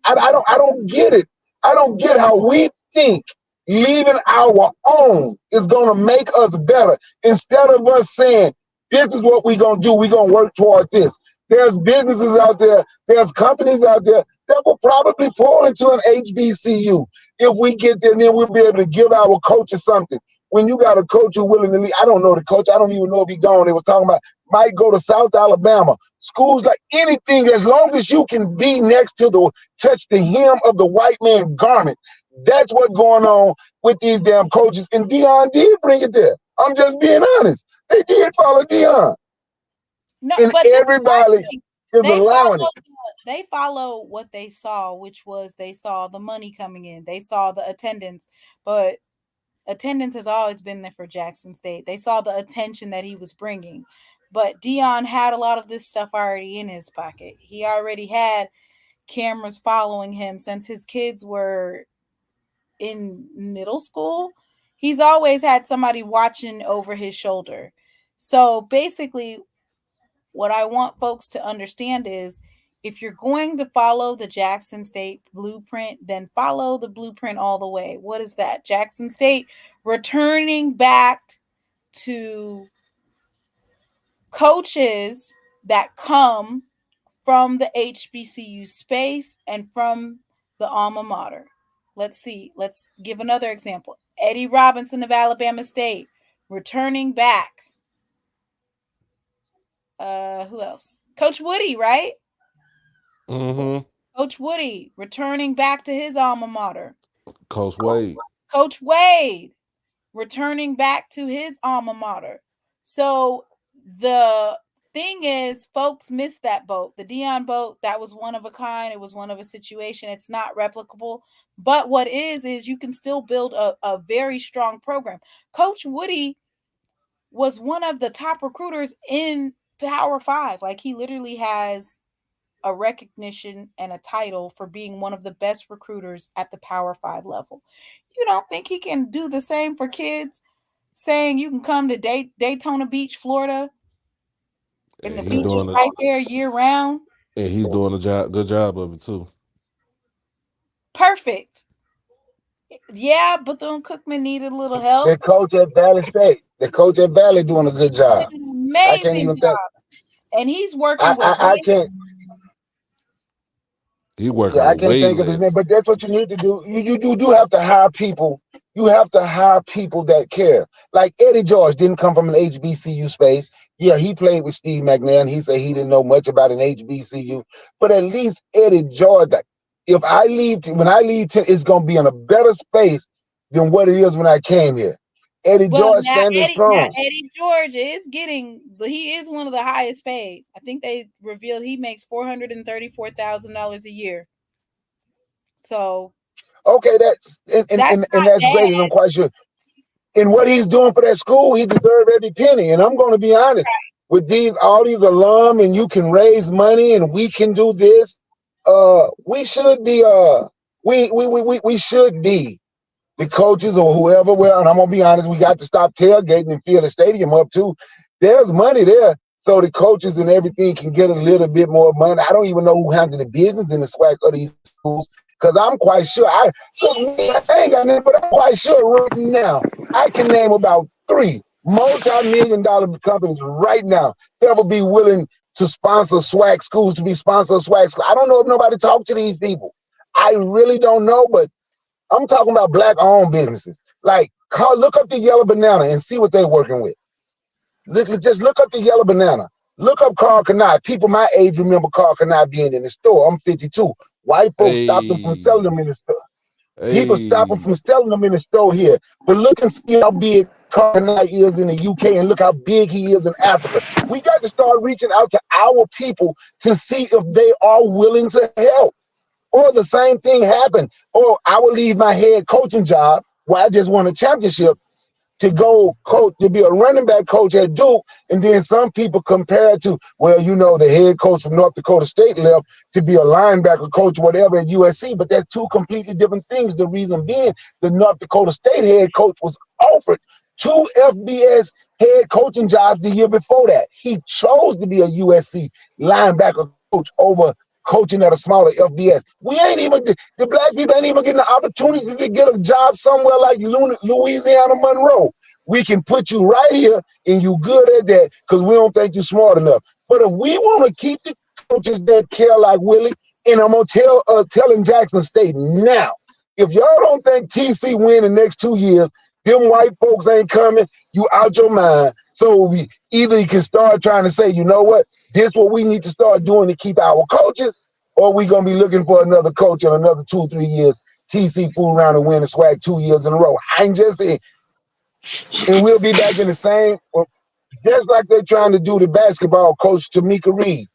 I don't get it. I don't get how we think leaving our own is going to make us better instead of us saying, this is what we're going to do. We're going to work toward this. There's businesses out there. There's companies out there that will probably pour into an HBCU. If we get there, then we'll be able to give our coaches something. When you got a coach who's willing to leave, I don't know the coach. I don't even know if he's gone. They was talking about might go to South Alabama. Schools like anything, as long as you can be next to touch the hem of the white man's garment. That's what's going on with these damn coaches. And Deion did bring it there. I'm just being honest. They did follow Deion. No, and but everybody is allowing it. They follow what they saw, which was they saw the money coming in. They saw the attendance, but attendance has always been there for Jackson State. They saw the attention that he was bringing. But Deion had a lot of this stuff already in his pocket. He already had cameras following him since his kids were in middle school. He's always had somebody watching over his shoulder. So basically, what I want folks to understand is if you're going to follow the Jackson State blueprint, then follow the blueprint all the way. What is that? Jackson State returning back to coaches that come from the HBCU space and from the alma mater. Let's see. Let's give another example. Eddie Robinson of Alabama State returning back. Who else? Coach Woody, right? Mm-hmm. Coach Woody returning back to his alma mater. Coach Wade. Coach Wade returning back to his alma mater. So the thing is, folks missed that boat. The Deion boat, that was one of a kind. It was one of a situation. It's not replicable. But what is you can still build a very strong program. Coach Woody was one of the top recruiters in Power 5. Like, he literally has a recognition and a title for being one of the best recruiters at the Power 5 level. You don't think he can do the same for kids, saying you can come to Daytona Beach, Florida, and the beach is right there year round? And he's doing a good job of it too. Perfect. Yeah, Bethune-Cookman needed a little help. The coach at Valley State. The coach at Valley doing a good job. Amazing job. And he's working with I can't. He working. I can't think of his name, but that's what you need to do. You do have to hire people. You have to hire people that care. Like Eddie George didn't come from an HBCU space. Yeah, he played with Steve McNair. He said he didn't know much about an HBCU, but at least Eddie George. If I leave, when I leave, it's gonna be in a better space than what it is when I came here. Eddie George standing strong. Eddie George he is one of the highest paid. I think they revealed he makes $434,000 a year. So okay, that's that's great, and I'm quite sure. And what he's doing for that school, he deserves every penny. And I'm going to be honest with all these alum, and you can raise money, and we can do this. We should be we should be the coaches or whoever. Well, and I'm gonna be honest, we got to stop tailgating and fill the stadium up too. There's money there, so the coaches and everything can get a little bit more money. I don't even know who handles the business in the SWAC of these schools, because I'm quite sure I ain't got nothing, but I'm quite sure right now I can name about 3 multi-million-dollar companies right now that will be willing to sponsor SWAC schools, to be sponsor SWAC schools. I don't know if nobody talked to these people. I really don't know, but I'm talking about black-owned businesses. Like, look up the Yellow Banana and see what they're working with. Just look up the Yellow Banana. Look up Carl Kanai. People my age remember Carl Kanai being in the store. I'm 52. White folks stopped them from selling them in the store. People stop them from selling them in the store here. But look and see how big Carl Kanai is in the UK, and look how big he is in Africa. We got to start reaching out to our people to see if they are willing to help. Or the same thing happened. Or I would leave my head coaching job where I just won a championship to go coach, to be a running back coach at Duke. And then some people compare it to, well, you know, the head coach from North Dakota State left to be a linebacker coach, whatever, at USC. But that's 2 completely different things. The reason being, the North Dakota State head coach was offered 2 FBS head coaching jobs the year before that. He chose to be a USC linebacker coach over coaching at a smaller FBS. We ain't even, the black people ain't even getting the opportunity to get a job somewhere like Louisiana Monroe. We can put you right here and you good at that because we don't think you're smart enough. But if we want to keep the coaches that care like Willie, and I'm going to telling Jackson State now, if y'all don't think TC win the next 2 years, them white folks ain't coming, you out your mind. So we either you can start trying to say, you know what, this what we need to start doing to keep our coaches, or we gonna be looking for another coach in another 2 or 3 years. TC fool around and win the SWAC 2 years in a row. I ain't just saying, and we'll be back in the same, just like they're trying to do the basketball coach Tamika Reed.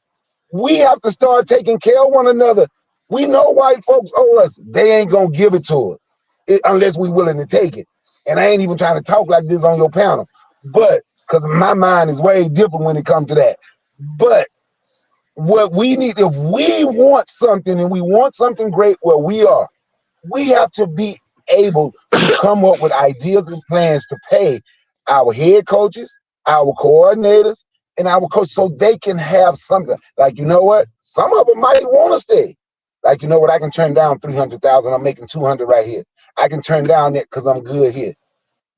We have to start taking care of one another. We know white folks owe us. They ain't gonna give it to us unless we willing to take it. And I ain't even trying to talk like this on your panel, but because my mind is way different when it comes to that. But what we need, if we want something and we want something great where we are, we have to be able to come up with ideas and plans to pay our head coaches, our coordinators, and our coaches so they can have something. Like, you know what? Some of them might want to stay. Like, you know what? I can turn down 300,000. I'm making 200 right here. I can turn down that because I'm good here.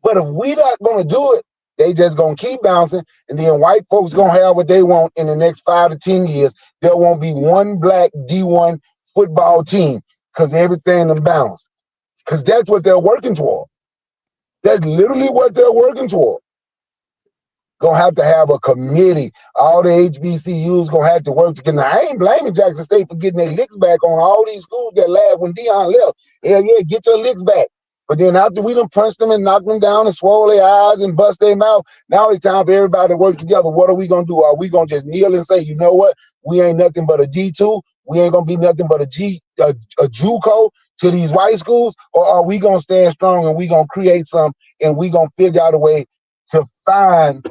But if we not going to do it, they just going to keep bouncing. And then white folks going to have what they want in the next 5 to 10 years. There won't be one black D1 football team because everything them bounce. Because that's what they're working toward. That's literally what they're working toward. Gonna have a committee. All the HBCUs gonna have to work together. Now, I ain't blaming Jackson State for getting their licks back on all these schools that laughed when Deion left. Hell yeah, get your licks back. But then after we done punched them and knocked them down and swole their eyes and bust their mouth, now it's time for everybody to work together. What are we gonna do? Are we gonna just kneel and say, you know what? We ain't nothing but a D2. We ain't gonna be nothing but a JUCO to these white schools? Or are we gonna stand strong and we gonna create some and we gonna figure out a way to find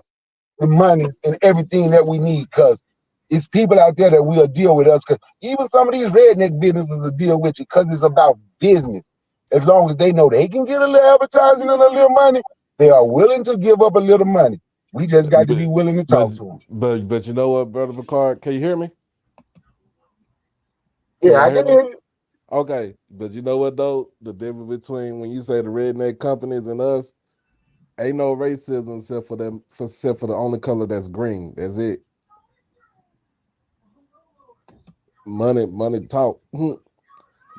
the monies and everything that we need? Because it's people out there that will deal with us. Because even some of these redneck businesses will deal with you because it's about business. As long as they know they can get a little advertisement and a little money, they are willing to give up a little money. We just got to be willing to talk to them. But you know what, Brother Picard? Can you hear me? Yeah, I can hear you. Okay, but you know what though? The difference between when you say the redneck companies and us, ain't no racism except for the only color that's green. That's it. Money talk.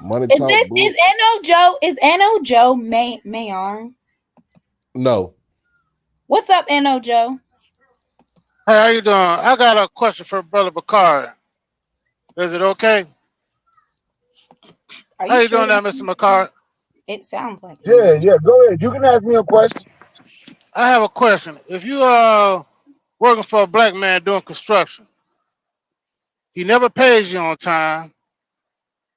Money Is talk. this is N.O. Joe Mayor? No. What's up, N.O. Joe? Hey, how you doing? I got a question for Brother Bakari. Is it okay? How you doing now, Mr. McCart? It sounds like yeah, go ahead. You can ask me a question. I have a question. If you working for a black man doing construction, he never pays you on time.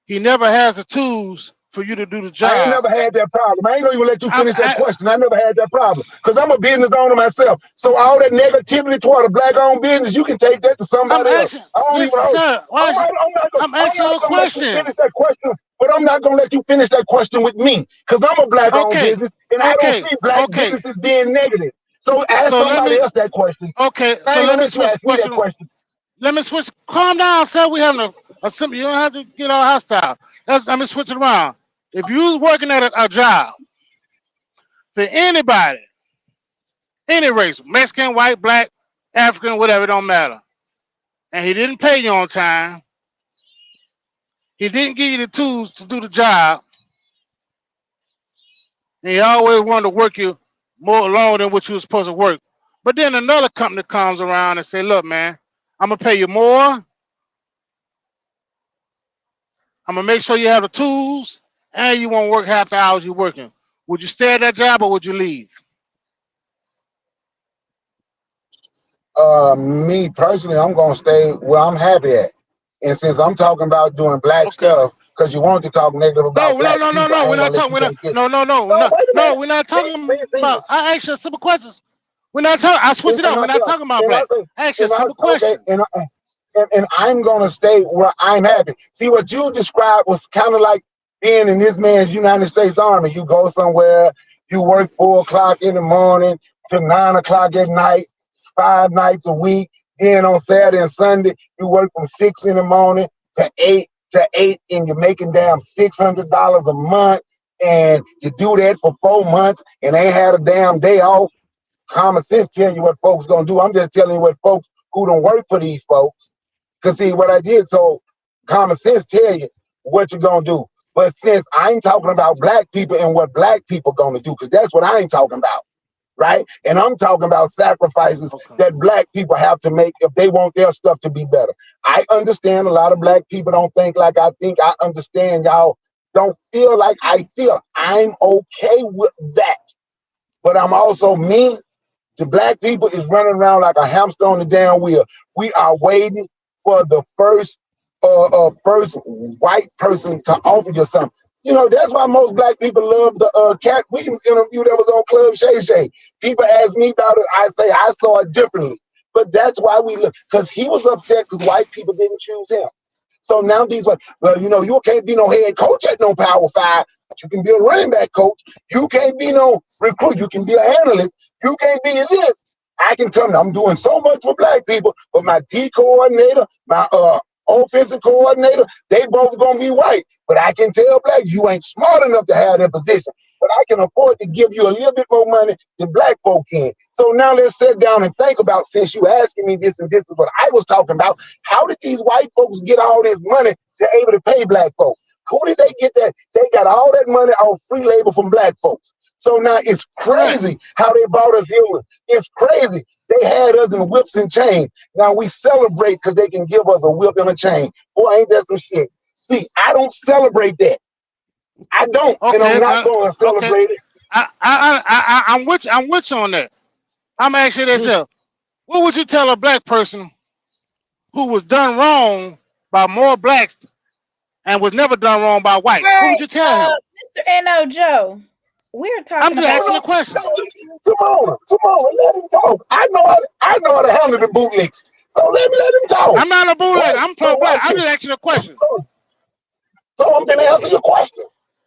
He never has the tools for you to do the job. I ain't never had that problem. I ain't gonna even let you finish that question. I never had that problem because I'm a business owner myself. So all that negativity toward a black-owned business, you can take that to somebody else. I don't even know. Sir, I'm asking you a question. Finish that question, but I'm not gonna let you finish that question with me because I'm a black-owned business and I don't see black businesses being negative. So ask somebody else that question. Okay, so let me switch the question. Let me switch. Calm down, sir. We having a simple. You don't have to get all hostile. Let me switch it around. If you was working at a job for anybody, any race, Mexican, white, black, African, whatever, it don't matter, and he didn't pay you on time, he didn't give you the tools to do the job, and he always wanted to work you more longer than what you were supposed to work. But then another company comes around and say, look, man, I'm going to pay you more. I'm going to make sure you have the tools, and you won't work half the hours you're working. Would you stay at that job or would you leave? Me personally, I'm gonna stay where I'm happy at. And since I'm talking about doing black stuff, because you want to talk negative about black people, no, we're not talking. No, we're not talking about. I ask you simple questions. We're not talking. I switch it up. We're not talking about black. I ask you simple questions. And I'm gonna stay where I'm happy. See, what you described was kind of like being in this man's United States Army. You go somewhere, you work 4 o'clock in the morning to 9 o'clock at night, 5 nights a week. Then on Saturday and Sunday, you work from 6 in the morning to eight, and you're making damn $600 a month, and you do that for 4 months and ain't had a damn day off. Common sense tell you what folks gonna do. I'm just telling you what folks who don't work for these folks. Cause see what I did. So common sense tell you what you're gonna do. But since I'm talking about black people and what black people gonna do, because that's what I ain't talking about, right? And I'm talking about sacrifices that black people have to make if they want their stuff to be better. I understand a lot of black people don't think like I think. I understand y'all don't feel like I feel. I'm okay with that. But I'm also me. The black people is running around like a hamster on the damn wheel. We are waiting for the first white person to offer you something. You know, that's why most black people love the Cat Williams interview that was on Club Shay Shay. People ask me about it. I say I saw it differently. But that's why we look, because he was upset because white people didn't choose him. So now these, well, you know, you can't be no head coach at no Power 5, but you can be a running back coach. You can't be no recruit. You can be an analyst. You can't be this. I can come. I'm doing so much for black people, but my D coordinator, my offensive coordinator, they both gonna be white. But I can tell black, you ain't smart enough to have that position. But I can afford to give you a little bit more money than black folk can. So now let's sit down and think about, since you asking me this, and this is what I was talking about, how did these white folks get all this money to able to pay black folks? Who did they get that? They got all that money off free labor from black folks. So now it's crazy how they bought us here. It's crazy. They had us in whips and chains. Now we celebrate because they can give us a whip and a chain. Boy, ain't that some shit? See, I don't celebrate that. I don't, and I'm not going to celebrate it. I'm with you on that. I'm asking yourself, what would you tell a black person who was done wrong by more blacks and was never done wrong by whites? What would you tell him? Mr. N.O. Joe, we're talking I'm just asking a question. Come on, let him talk. I know how to handle the bootlicks. So let him talk. I'm not a bootleg. I'm pro black. I'm just asking a question. So I'm gonna answer your question.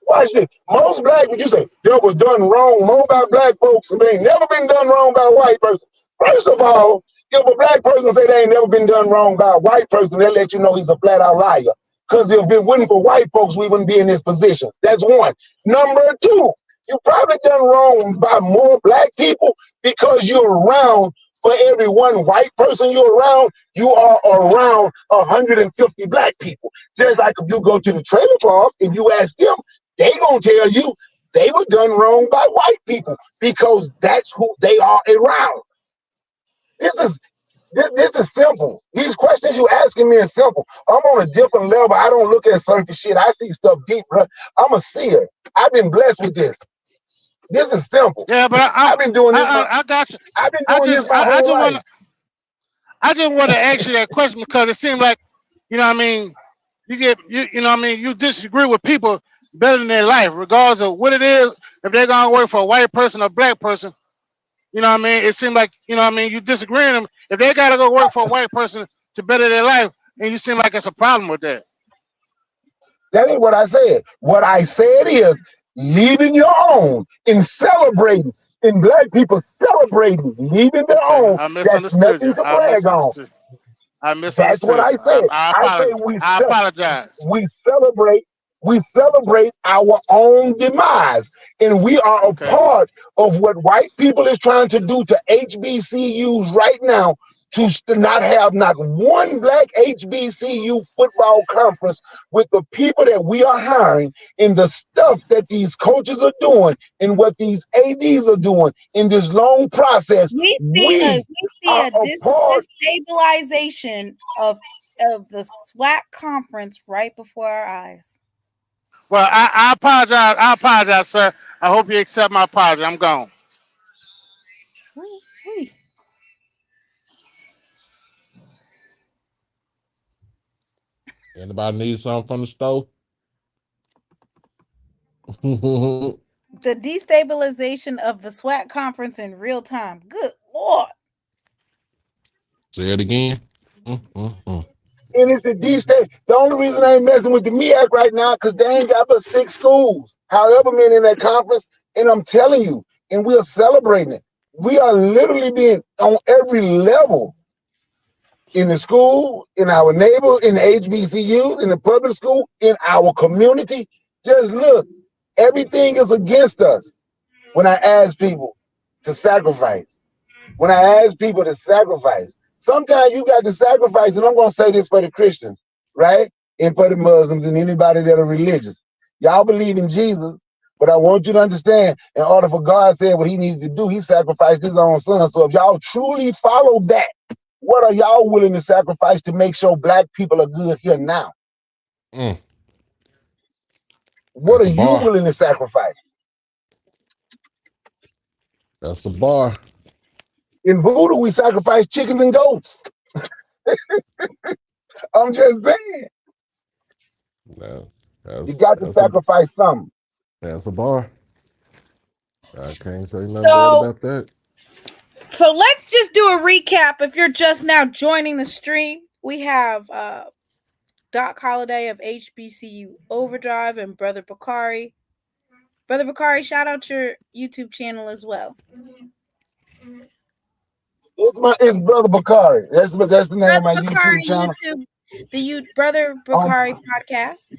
Watch this. Most black, what you say, that was done wrong more by black folks than ain't never been done wrong by a white person. First of all, if a black person say they ain't never been done wrong by a white person, they let you know he's a flat out liar. Because if it wasn't for white folks, we wouldn't be in this position. That's one. Number two, you probably done wrong by more black people because you're around. For every one white person you're around, you are around 150 black people. Just like if you go to the trailer park and you ask them, they gonna tell you they were done wrong by white people because that's who they are around. This is simple. These questions you asking me is simple. I'm on a different level. I don't look at surface shit. I see stuff deep, bro. I'm a seer. I've been blessed with this. This is simple. Yeah, but I've been doing this. I got you. I've been doing this my whole life. I just want to ask you that question because it seems like, you know what I mean, you know what I mean, you disagree with people better than their life, regardless of what it is, if they're gonna work for a white person or a black person. You know what I mean? It seems like, you know what I mean, you disagree with them. If they gotta go work for a white person to better their life, and you seem like it's a problem with that. That ain't what I said. What I said is leaving your own and celebrating. And black people celebrating, leaving their own. I misunderstood you. I misunderstood. That's what I said. I apologize. We celebrate our own demise. And we are a part of what white people is trying to do to HBCUs right now to not have not one black HBCU football conference with the people that we are hiring and the stuff that these coaches are doing and what these ADs are doing in this long process. We see a destabilization of the SWAC conference right before our eyes. Well, I apologize. I apologize, sir. I hope you accept my apology. I'm gone. Anybody need something from the stove? The destabilization of the SWAC conference in real time. Good Lord. Say it again. And it's the D-State. The only reason I ain't messing with the MEAC right now because they ain't got but 6 schools, however many in that conference. And I'm telling you, and we are celebrating it. We are literally being on every level. in the school, in our neighbor, in the HBCUs, in the public school, in our community. Just look, everything is against us when I ask people to sacrifice. When I ask people to sacrifice, sometimes you got to sacrifice, and I'm going to say this for the Christians, right? And for the Muslims and anybody that are religious. Y'all believe in Jesus, but I want you to understand, in order for God said what he needed to do, he sacrificed his own son. So if y'all truly follow that, what are y'all willing to sacrifice to make sure black people are good here now? Mm. What That's are a you bar. willing to sacrifice? That's a bar. In voodoo, we sacrifice chickens and goats. I'm just saying, No, you got to sacrifice something. that's a bar. I can't say nothing bad So, about that. so let's just do a recap. If you're just now joining the stream, we have Doc Holliday of HBCU Overdrive and Brother Bakari. Brother Bakari, shout out your YouTube channel as well. It's Brother Bakari. That's the name of my Brother YouTube Bakari channel. YouTube, Brother Bakari podcast.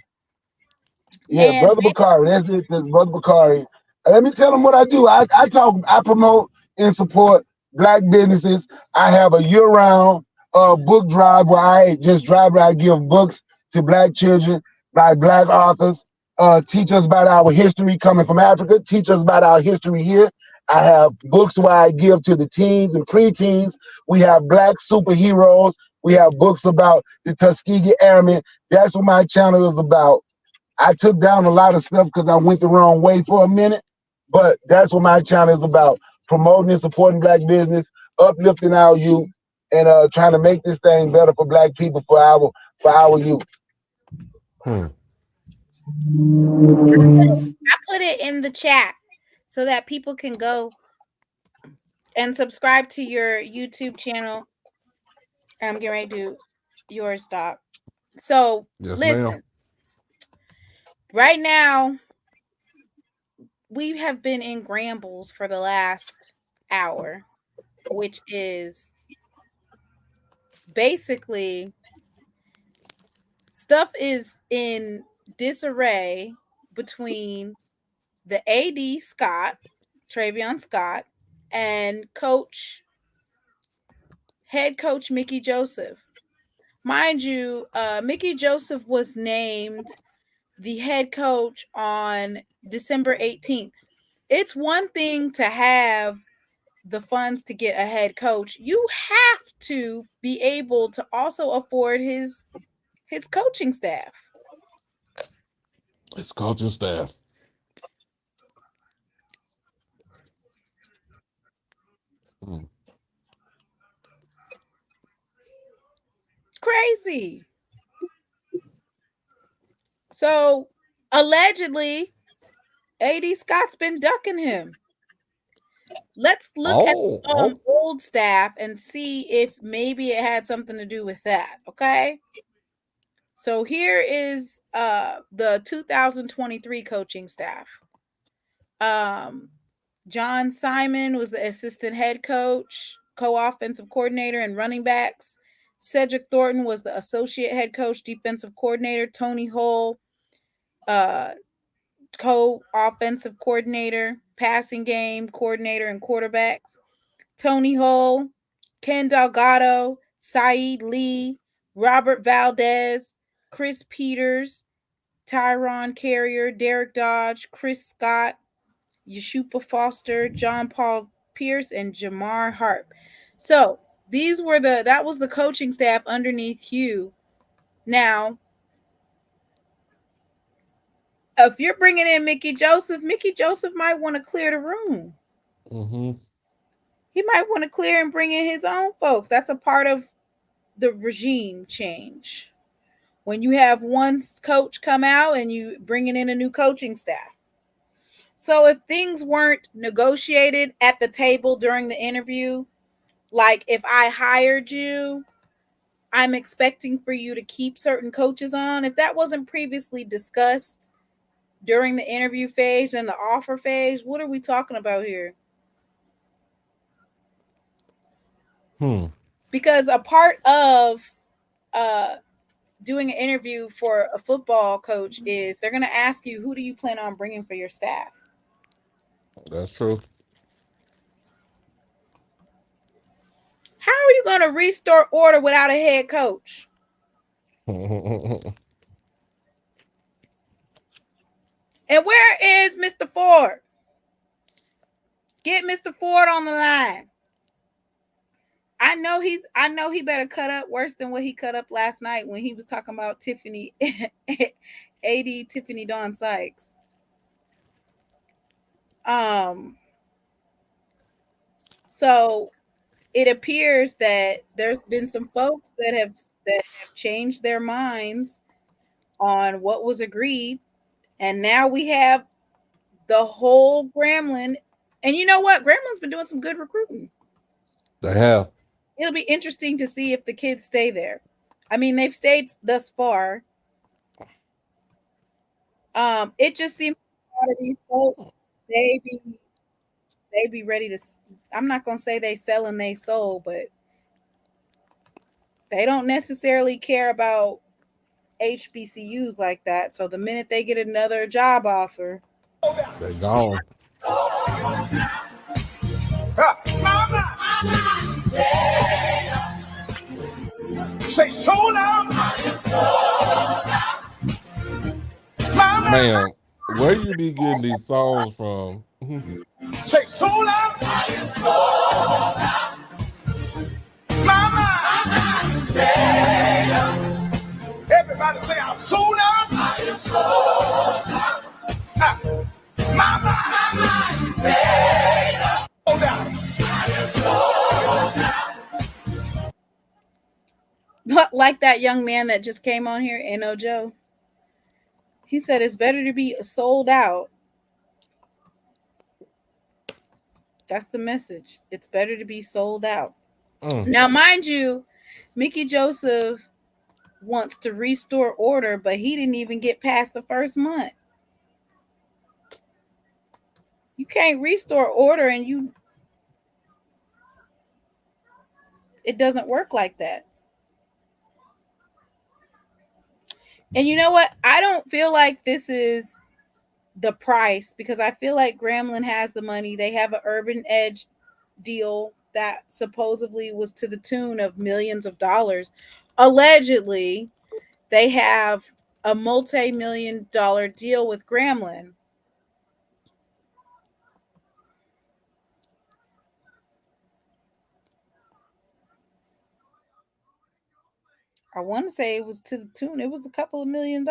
Yeah, And Brother Bakari. That's it. That's Brother Bakari. Let me tell them what I do. I promote and support black businesses. I have a year-round book drive where I just drive around, give books to black children by black authors. Teach us about our history coming from Africa. Teach us about our history here. I have books where I give to the teens and preteens. We have black superheroes. We have books about the Tuskegee Airmen. That's what my channel is about. I took down a lot of stuff because I went the wrong way for a minute, but that's what my channel is about: promoting and supporting black business, uplifting our youth, and trying to make this thing better for black people, for our youth. I put it in the chat so that people can go and subscribe to your YouTube channel. I'm getting ready to do yours, Doc. So Yes, listen, ma'am. right now we have been in Grambles for the last hour, which is basically stuff is in disarray between the AD Scott, Travion Scott, and head coach Mickey Joseph. Mind you, Mickey Joseph was named the head coach on December 18th. It's one thing to have the funds to get a head coach. You have to be able to also afford his coaching staff. It's coaching staff. Mm. Crazy. So allegedly, AD Scott's been ducking him. Let's look at old staff and see if maybe it had something to do with that. Okay. So here is the 2023 coaching staff. John Simon was the assistant head coach, co-offensive coordinator, and running backs. Cedric Thornton was the associate head coach, defensive coordinator. Tony Hull, co-offensive coordinator, passing game coordinator, and quarterbacks. Tony Hull, Ken Delgado, Saeed Lee, Robert Valdez, Chris Peters, Tyron Carrier, Derek Dodge, Chris Scott, Yeshupa Foster, John Paul Pierce, and Jamar Harp. So that was the coaching staff underneath Hugh. Now, if you're bringing in Mickey Joseph might want to clear the room. Mm-hmm. He might want to clear and bring in his own folks. That's a part of the regime change. When you have one coach come out and you bringing in a new coaching staff. So if things weren't negotiated at the table during the interview, like if I hired you, I'm expecting for you to keep certain coaches on. If that wasn't previously discussed during the interview phase and the offer phase, what are we talking about here? Because a part of doing an interview for a football coach is they're going to ask you, who do you plan on bringing for your staff? That's true. How are you going to restore order without a head coach? And where is Mr. Ford? Get Mr. Ford on the line. I know he better cut up worse than what he cut up last night when he was talking about Tiffany AD Tiffany Dawn Sykes. So it appears that there's been some folks that have changed their minds on what was agreed, and now we have the whole Gremlin. And you know what? Gremlin's been doing some good recruiting. They have. It'll be interesting to see if the kids stay there. I mean, they've stayed thus far. It just seems a lot of these folks, they be ready to. I'm not gonna say they selling they soul, but they don't necessarily care about HBCUs like that. So the minute they get another job offer, They gone. Say sold out. Man, where you be getting these songs from? Say sold out. Mama. Everybody say I'm sold out. I am sold out. Mama. Sold out. like that young man that just came on here, N.O. Joe. He said it's better to be sold out. That's the message. It's better to be sold out. Now, mind you, Mickey Joseph wants to restore order, but he didn't even get past the first month. You can't restore order and it doesn't work like that. And you know what? I don't feel like this is the price, because I feel like Gremlin has the money. They have an Urban Edge deal that supposedly was to the tune of millions of dollars. Allegedly, they have a multi-million-dollar deal with Gremlin. I want to say it was to the tune. It was a couple of $1 million.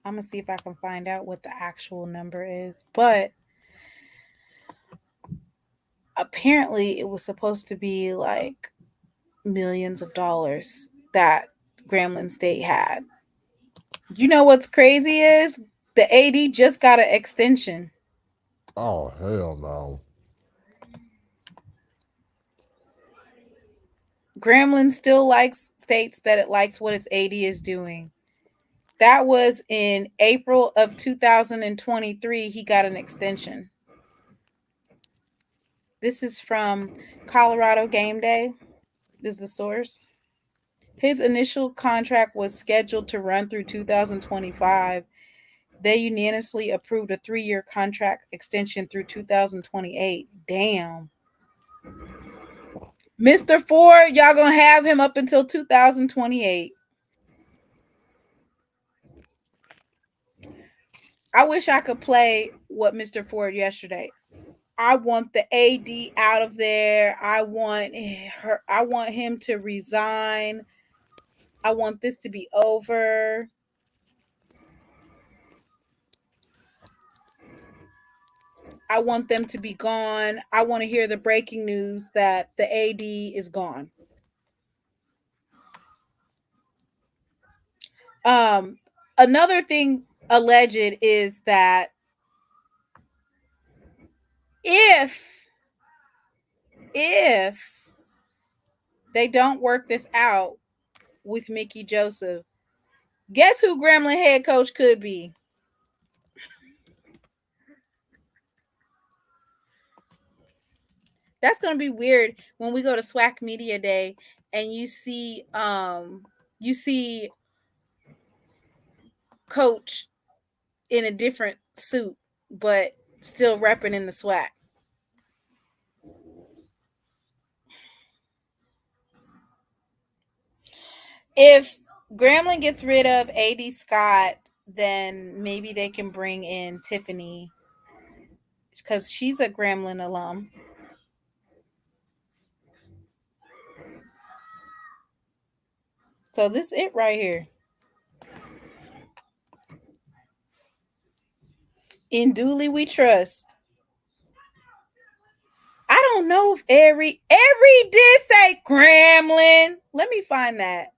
I'm going to see if I can find out what the actual number is. But apparently it was supposed to be like millions of dollars that Gremlin State had. You know what's crazy is the AD just got an extension. Oh, hell no. Gremlin still states that it likes what its AD is doing. That was in April of 2023. He got an extension. This is from Colorado Game Day. This is the source. His initial contract was scheduled to run through 2025. They unanimously approved a 3-year contract extension through 2028. Damn. Mr. Ford, y'all gonna have him up until 2028. I wish I could play what Mr. Ford yesterday. I want the AD out of there. I want him to resign. I want this to be over. I want them to be gone. I want to hear the breaking news that the AD is gone. Another thing alleged is that if they don't work this out with Mickey Joseph, guess who Gremlin head coach could be? That's gonna be weird when we go to SWAC Media Day and you see Coach in a different suit, but still repping in the SWAC. If Grambling gets rid of AD Scott, then maybe they can bring in Tiffany because she's a Grambling alum. So this is it right here. In Dooley we trust. I don't know if Ed Reed did say Grambling. Let me find that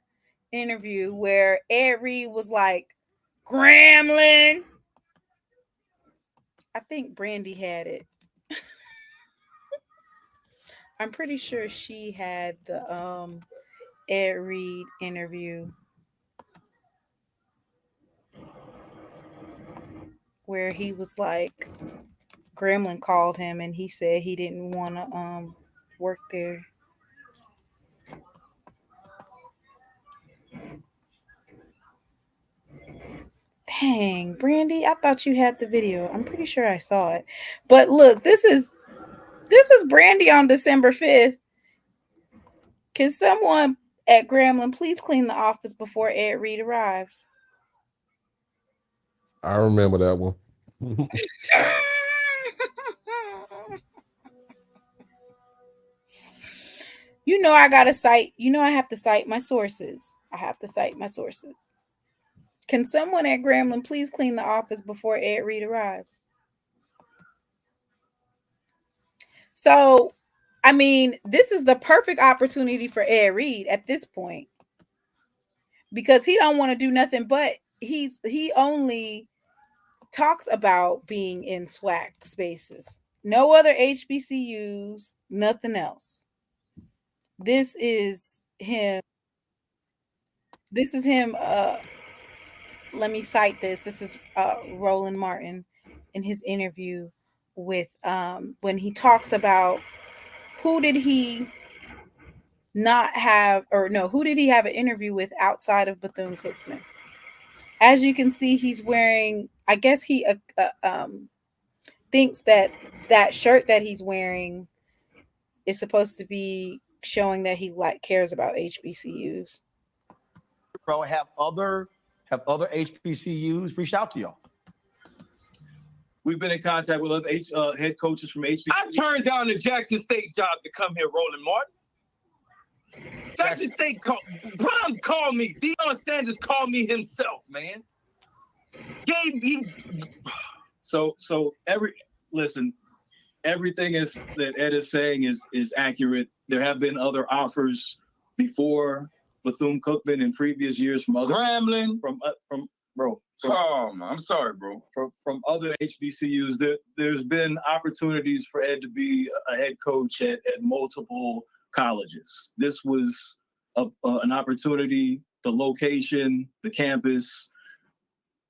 interview where Ed Reed was like Grambling. I think Brandy had it. I'm pretty sure she had the Ed Reed interview where he was like Gremlin called him and he said he didn't want to work there. Dang, Brandy, I thought you had the video. I'm pretty sure I saw it. But look, this is Brandy on December 5th. Can someone at Gremlin please clean the office before Ed Reed arrives? I remember that one. You know I gotta cite. You know I have to cite my sources. Can someone at Gremlin please clean the office before Ed Reed arrives? So, I mean, this is the perfect opportunity for Ed Reed at this point because he don't want to do nothing but he only talks about being in SWAC spaces. No other HBCUs, nothing else. This is him. Let me cite this. This is Roland Martin in his interview with when he talks about who did he have an interview with outside of Bethune-Cookman. As you can see, he's wearing, I guess he thinks that shirt that he's wearing is supposed to be showing that he cares about HBCUs. Bro, have other HBCUs reached out to y'all? We've been in contact with other head coaches from HBCUs. I turned down the Jackson State job to come here, Roland Martin. Jackson State Brown called me. Deion Sanders called me himself, man. Everything is that Ed is saying is accurate. There have been other offers before Bethune-Cookman in previous years from other Grambling, from I'm sorry, bro. From other HBCUs, there's been opportunities for Ed to be a head coach at multiple colleges. This was an opportunity. The location, the campus,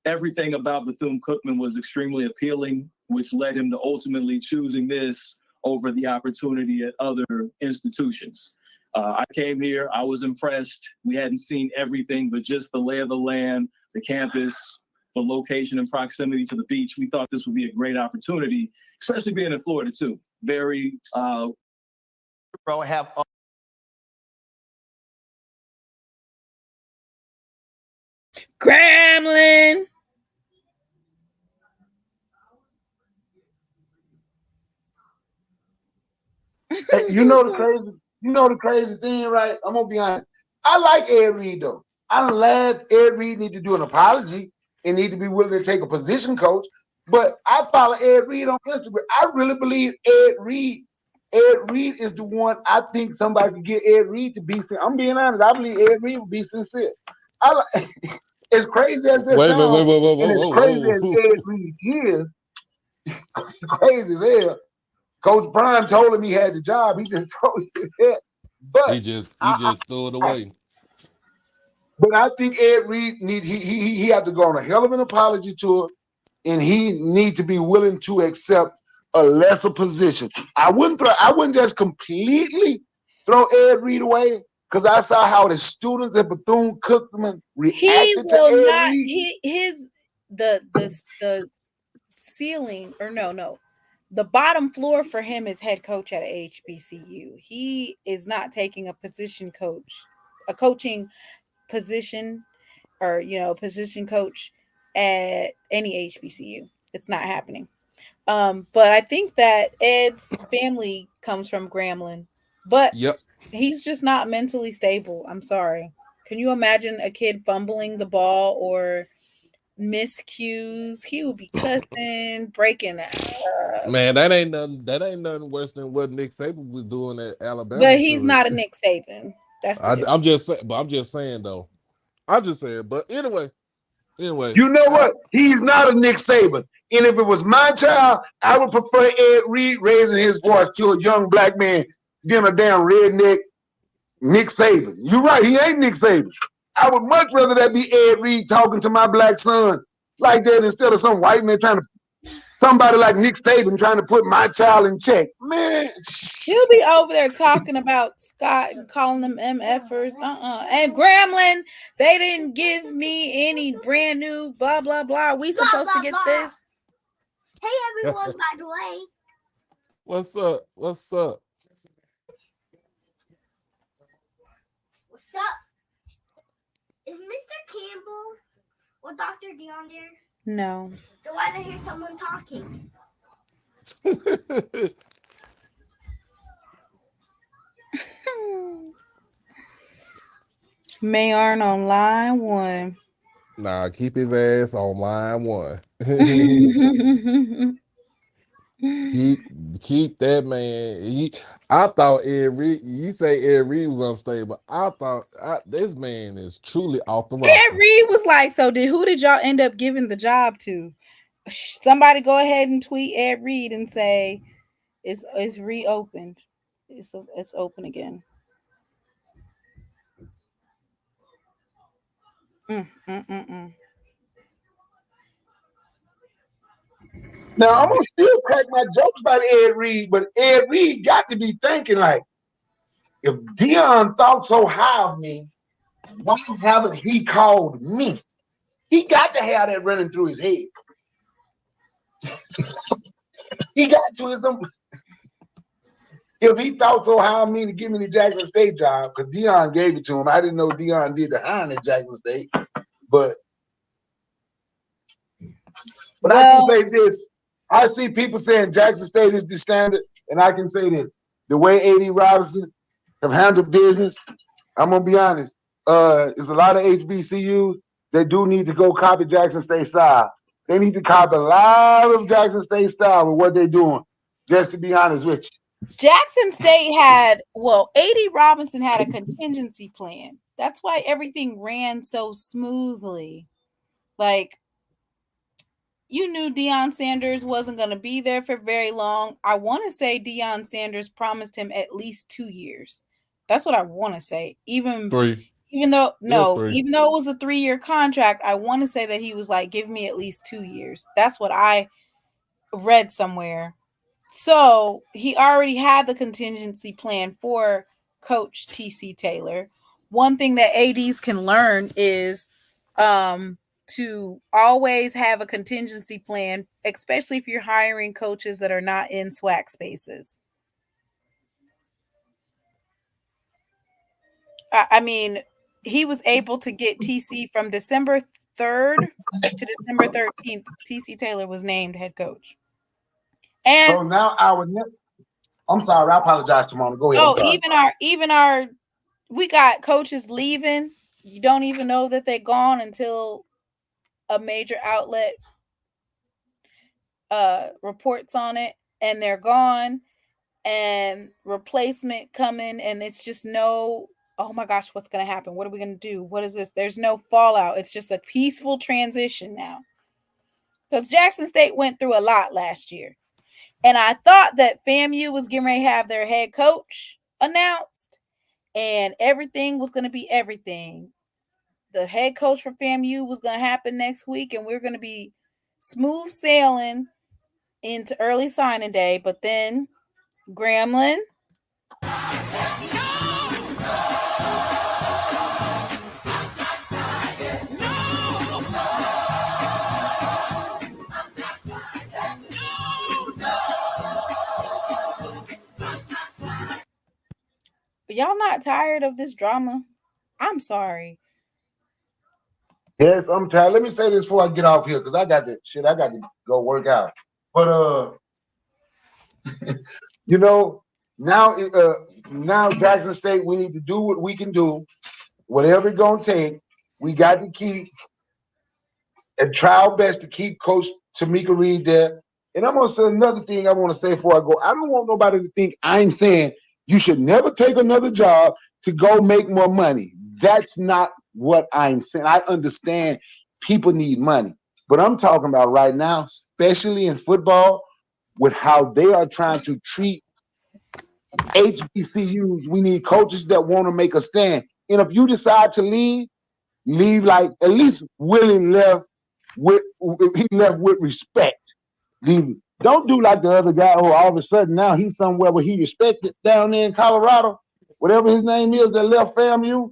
everything about Bethune-Cookman was extremely appealing, which led him to ultimately choosing this over the opportunity at other institutions. I came here, I was impressed. We hadn't seen everything, but just the lay of the land, the campus, the location and proximity to the beach. We thought this would be a great opportunity, especially being in Florida too. Very, Bro, have Gremlin. Hey, you know the crazy thing, right? I'm gonna be honest. I like Ed Reed though. I don't laugh. Ed Reed need to do an apology and need to be willing to take a position coach. But I follow Ed Reed on Instagram. I really believe Ed Reed is the one. I think somebody could get Ed Reed to be sincere. I'm being honest. I believe Ed Reed would be sincere. As crazy as this sounds, and as crazy as Ed Reed is, crazy as hell. Coach Prime told him he had the job. He just told him that. But he just threw it away. But I think Ed Reed he had to go on a hell of an apology tour, and he need to be willing to accept a lesser position. I wouldn't just completely throw Ed Reed away because I saw how the students at Bethune-Cookman He reacted to will Ed not. Reed. The ceiling, or no, the bottom floor for him is head coach at a HBCU. He is not taking a coaching position, or position coach at any HBCU. It's not happening. But I think that Ed's family comes from Grambling, but Yep. he's just not mentally stable. I'm sorry. Can you imagine a kid fumbling the ball or miscues? He would be cussing, breaking. Man, that ain't nothing worse than what Nick Saban was doing at Alabama. But he's not a Nick Saban. That's the difference. I'm just saying though. I'm just saying. But anyway. You know what? He's not a Nick Saban. And if it was my child, I would prefer Ed Reed raising his voice to a young black man than a damn redneck Nick Saban. You're right. He ain't Nick Saban. I would much rather that be Ed Reed talking to my black son like that instead of some white man somebody like Nick Saban trying to put my child in check. Man, he'll be over there talking about Scott and calling them MFers. And Grambling, they didn't give me any brand new blah blah blah. We supposed to get this. Hey everyone, by the way. What's up? What's up? Is Mr. Campbell or Dr. Dion there? No. So why did I hear someone talking? Mayorn on line 1. Nah, keep his ass on line 1. keep that man. I thought Ed Reed. You say Ed Reed was unstable. I thought this man is truly off the rocker. Ed Reed was like, so who did y'all end up giving the job to? Somebody go ahead and tweet Ed Reed and say it's reopened. It's open again. Now I'm gonna still crack my jokes about Ed Reed, but Ed Reed got to be thinking like, if Dion thought so high of me, why haven't he called me? He got to have that running through his head. He got to his own. If he thought so high of me to give me the Jackson State job, because Dion gave it to him. I didn't know Dion did the hiring at Jackson State, but I can say this. I see people saying Jackson State is the standard, and I can say this. The way A.D. Robinson have handled business, I'm going to be honest, there's a lot of HBCUs that do need to go copy Jackson State style. They need to copy a lot of Jackson State style with what they're doing, just to be honest with you. Jackson State had, A.D. Robinson had a contingency plan. That's why everything ran so smoothly. Like, you knew Deion Sanders wasn't going to be there for very long. I want to say Deion Sanders promised him at least 2 years. That's what I want to say. Even though it was a 3-year contract, I want to say that he was like, give me at least 2 years. That's what I read somewhere. So he already had the contingency plan for Coach T.C. Taylor. One thing that ADs can learn is to always have a contingency plan, especially if you're hiring coaches that are not in SWAC spaces. I mean, he was able to get TC from December 3rd to December 13th. TC Taylor was named head coach. And so now I'm sorry, I apologize, Tamona. Go ahead. We got coaches leaving. You don't even know that they're gone until a major outlet reports on it, and they're gone, and replacement coming, and it's just oh my gosh, what's going to happen? What are we going to do? What is this? There's no fallout. It's just a peaceful transition now. Because Jackson State went through a lot last year. And I thought that FAMU was getting ready to have their head coach announced, and everything was going to be everything. The head coach for FAMU was going to happen next week, and we're going to be smooth sailing into early signing day, but then Gremlin. Y'all not tired of this drama? I'm sorry. Yes, I'm tired. Let me say this before I get off here, because I got to go work out. But you know, now Jackson State, we need to do what we can do, whatever it's gonna take. We got to keep and try our best to keep Coach Tamika Reed there. And I'm gonna say another thing I want to say before I go. I don't want nobody to think I'm saying you should never take another job to go make more money. That's not what I'm saying. I understand people need money, but I'm talking about right now, especially in football, with how they are trying to treat HBCUs. We need coaches that want to make a stand. And if you decide to leave like at least Willie left with respect. Leave. Don't do like the other guy who all of a sudden now he's somewhere where he respected down there in Colorado, whatever his name is that left FAMU.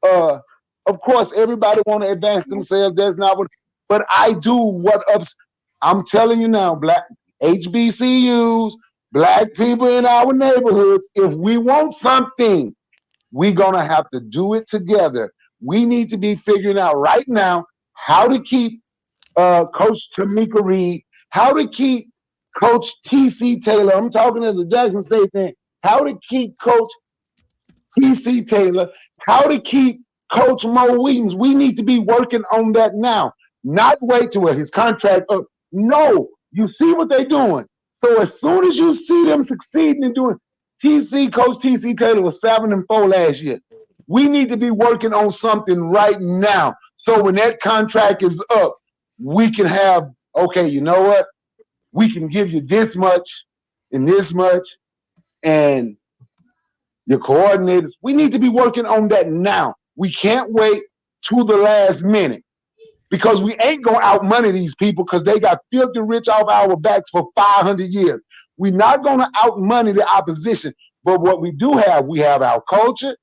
Of course, everybody want to advance themselves. That's not what, but I do what ups. I'm telling you now, black HBCUs, black people in our neighborhoods, if we want something, we're gonna have to do it together. We need to be figuring out right now how to keep Coach Tamika Reed, how to keep Coach TC Taylor. I'm talking as a Jackson State fan. How to keep Coach TC Taylor, how to keep Coach Mo Williams. We need to be working on that now, not wait till his contract up. No, you see what they're doing. So as soon as you see them succeeding in doing, Coach TC Taylor was 7-4 last year. We need to be working on something right now. So when that contract is up, we can have, okay, you know what? We can give you this much and this much, and your coordinators. We need to be working on that now. We can't wait to the last minute, because we ain't going to outmoney these people because they got filthy rich off our backs for 500 years. We're not going to outmoney the opposition. But what we do have, we have our culture.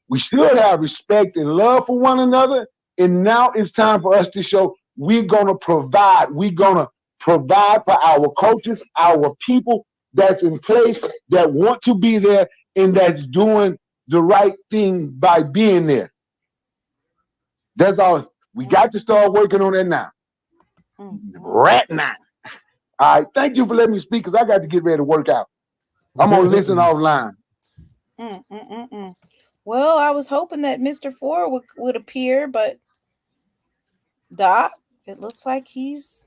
We should have respect and love for one another. And now it's time for us to show we're going to provide. We're going to provide for our coaches, our people that's in place, that want to be there, and that's doing the right thing by being there. That's all. We got to start working on that now. Right now. All right. Thank you for letting me speak, because I got to get ready to work out. I'm going to listen offline. Well, I was hoping that Mr. Ford would appear, but Doc, it looks like he's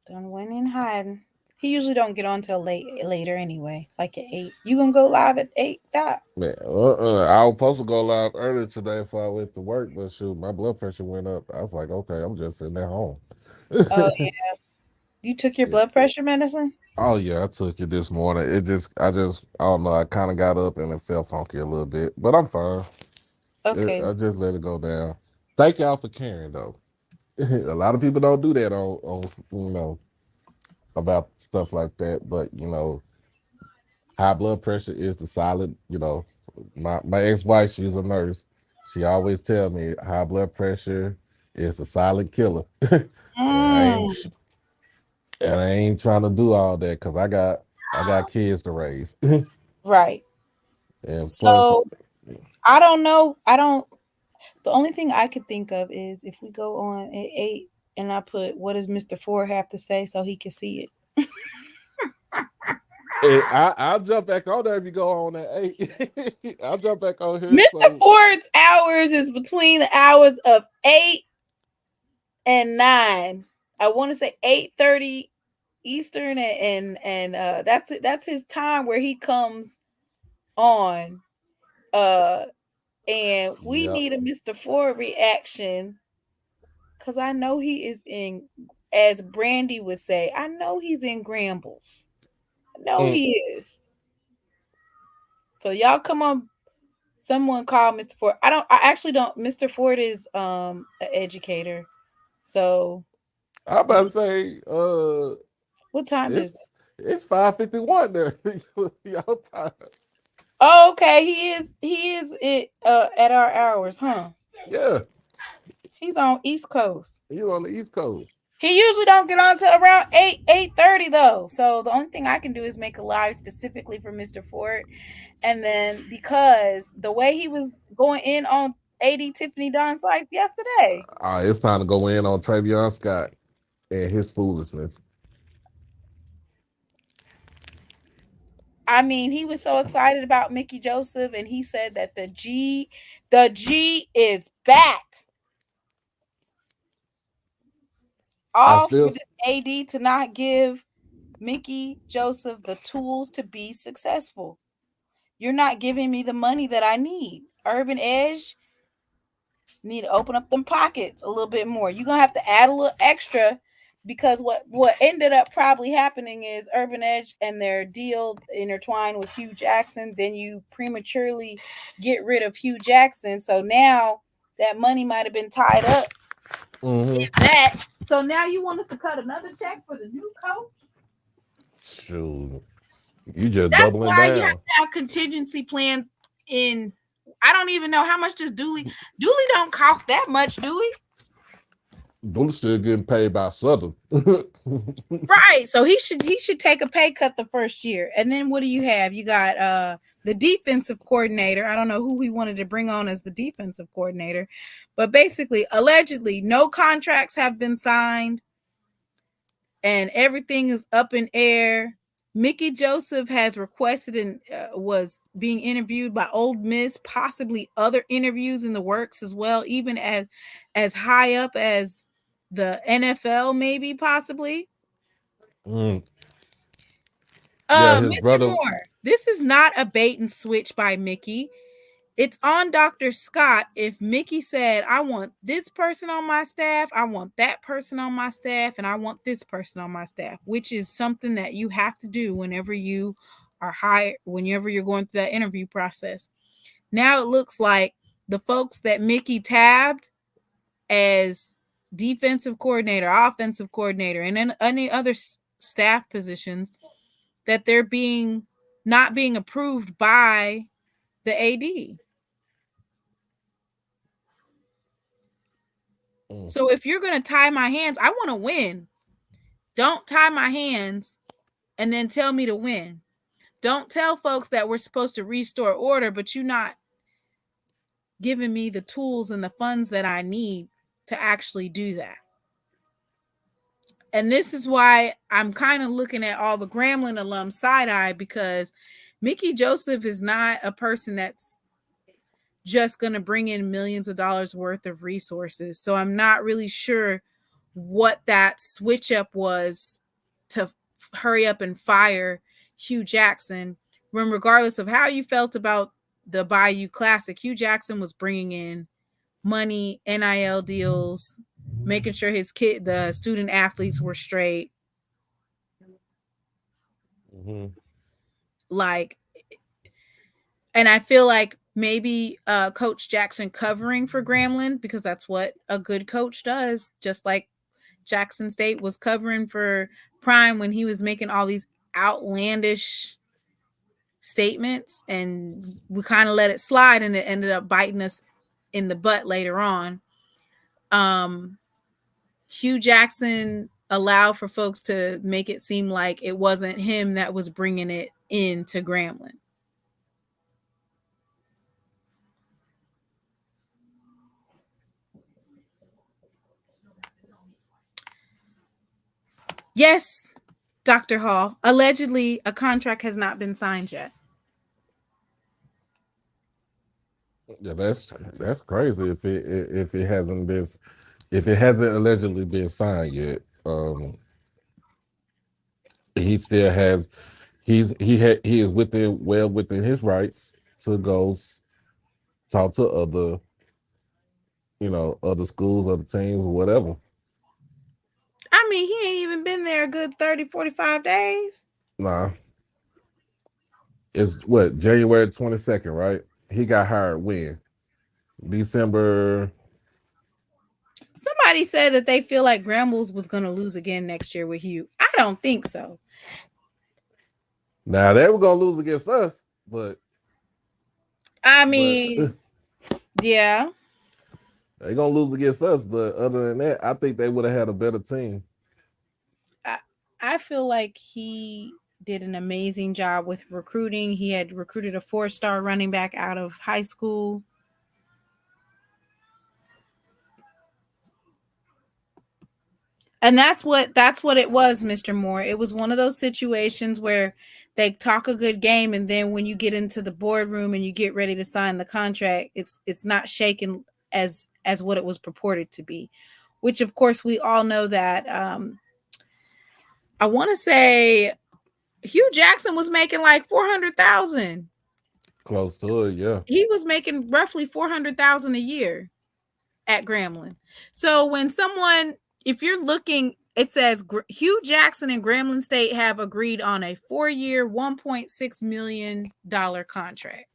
done went in hiding. He usually don't get on till later anyway, like at 8. You gonna go live at 8, Doc? Man, I was supposed to go live earlier today before I went to work, but shoot, my blood pressure went up. I was like, okay, I'm just sitting at home. Oh yeah. You took your blood pressure medicine? Oh yeah, I took it this morning. I don't know. I kind of got up and it felt funky a little bit, but I'm fine. Okay. I just let it go down. Thank y'all for caring, though. A lot of people don't do that on about stuff like that, but high blood pressure is the silent. My ex-wife, she's a nurse. She always tell me high blood pressure is the silent killer. And I ain't trying to do all that because I got kids to raise. Right. And so I don't know. The only thing I could think of is if we go on at 8 and I put, what does Mr. Ford have to say, so he can see it. I'll jump back on there if you go on at 8. I'll jump back on here. Mr. Ford's hours is between the hours of 8 and 9. I want to say 8:30 Eastern, and that's his time where he comes on. And we need a Mr. Ford reaction, because I know he is in, as Brandy would say, I know he's in Grambles. I know he is. So y'all come on. Someone call Mr. Ford. I actually don't. Mr. Ford is an educator. So I'm about to say, What time is it? It's 5:51 there. Y'all tired. Oh, okay. He is it at our hours, huh? Yeah, He's on East Coast. you on the East Coast. He usually don't get on till around 8:30 though. So the only thing I can do is make a live specifically for Mr. Ford. And then because the way he was going in on AD Tiffany Don's life yesterday, It's time to go in on Travion Scott and his foolishness. I mean, he was so excited about Mickey Joseph, and he said that the G is back. I All for still, this AD to not give Mickey Joseph the tools to be successful. You're not giving me the money that I need. Urban Edge need to open up them pockets a little bit more. You're gonna have to add a little extra because what ended up probably happening is Urban Edge and their deal intertwined with Hugh Jackson. Then you prematurely get rid of Hugh Jackson, so now that money might have been tied up in that. So now you want us to cut another check for the new coach? shoot, you just That's doubling why you have down. to have contingency plans in. I don't even know how much does Dooley don't cost that much, do we? Them still getting paid by Southern. Right. So he should take a pay cut the first year. And then what do you have? You got the defensive coordinator. I don't know who he wanted to bring on as the defensive coordinator, but basically allegedly no contracts have been signed and everything is up in air. Mickey Joseph has requested and was being interviewed by Ole Miss, possibly other interviews in the works as well, even as high up as the NFL, maybe possibly. Yeah, his Mr. brother. Moore, this is not a bait and switch by Mickey. It's on Dr. Scott if Mickey said, I want this person on my staff, I want that person on my staff, and I want this person on my staff, which is something that you have to do whenever you are hired, whenever you're going through that interview process. Now it looks like the folks that Mickey tabbed as defensive coordinator, offensive coordinator, and then any other staff positions that they're not being approved by the AD. So if you're going to tie my hands, I want to win. Don't tie my hands and then tell me to win. Don't tell folks that we're supposed to restore order, but you're not giving me the tools and the funds that I need to actually do that. And this is why I'm kind of looking at all the Grambling alums side eye, because Mickey Joseph is not a person that's just going to bring in millions of dollars worth of resources. So I'm not really sure what that switch up was to hurry up and fire Hugh Jackson, when regardless of how you felt about the Bayou Classic, Hugh Jackson was bringing in money, NIL deals, making sure the student athletes were straight. Like, and I feel like maybe Coach Jackson covering for Grambling, because that's what a good coach does, just like Jackson State was covering for Prime when he was making all these outlandish statements, and we kind of let it slide, and it ended up biting us in the butt later on. Hugh Jackson allowed for folks to make it seem like it wasn't him that was bringing it into Grambling. Yes, Dr. Hall. Allegedly, a contract has not been signed yet. Yeah, that's crazy if it hasn't allegedly been signed yet. He still has he is within his rights to go talk to other other schools, other teams, or whatever. I mean, he ain't even been there a good 30, 45 days. Nah. It's what, January 22nd, right? He got hired when? December. Somebody said that they feel like Grambles was going to lose again next year with Hugh. I don't think so. Now they were gonna lose against us, but I mean, yeah. They're gonna lose against us, but other than that, I think they would have had a better team. I feel like he did an amazing job with recruiting. He had recruited a 4-star running back out of high school. And that's what it was, Mr. Moore. It was one of those situations where they talk a good game, and then when you get into the boardroom and you get ready to sign the contract, it's not shaken as what it was purported to be. Which, of course, we all know that. I want to say Hugh Jackson was making like $400,000. Close to it, yeah. He was making roughly $400,000 a year at Grambling. So when someone, if you're looking, it says Hugh Jackson and Grambling State have agreed on a 4-year, $1.6 million contract.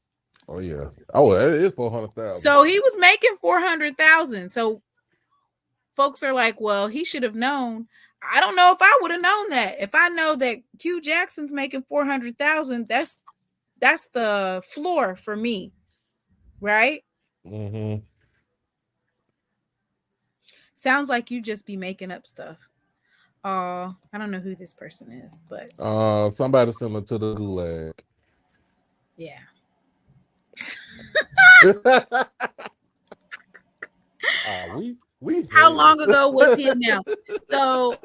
Oh yeah. Oh, it is $400,000. So he was making $400,000. So folks are like, well, he should have known. I don't know if I would have known that. If I know that Hugh Jackson's making $400,000, that's the floor for me, right? Mm-hmm. Sounds like you just be making up stuff. I don't know who this person is, but somebody similar to the Gulag. Yeah. We How long ago was he now? So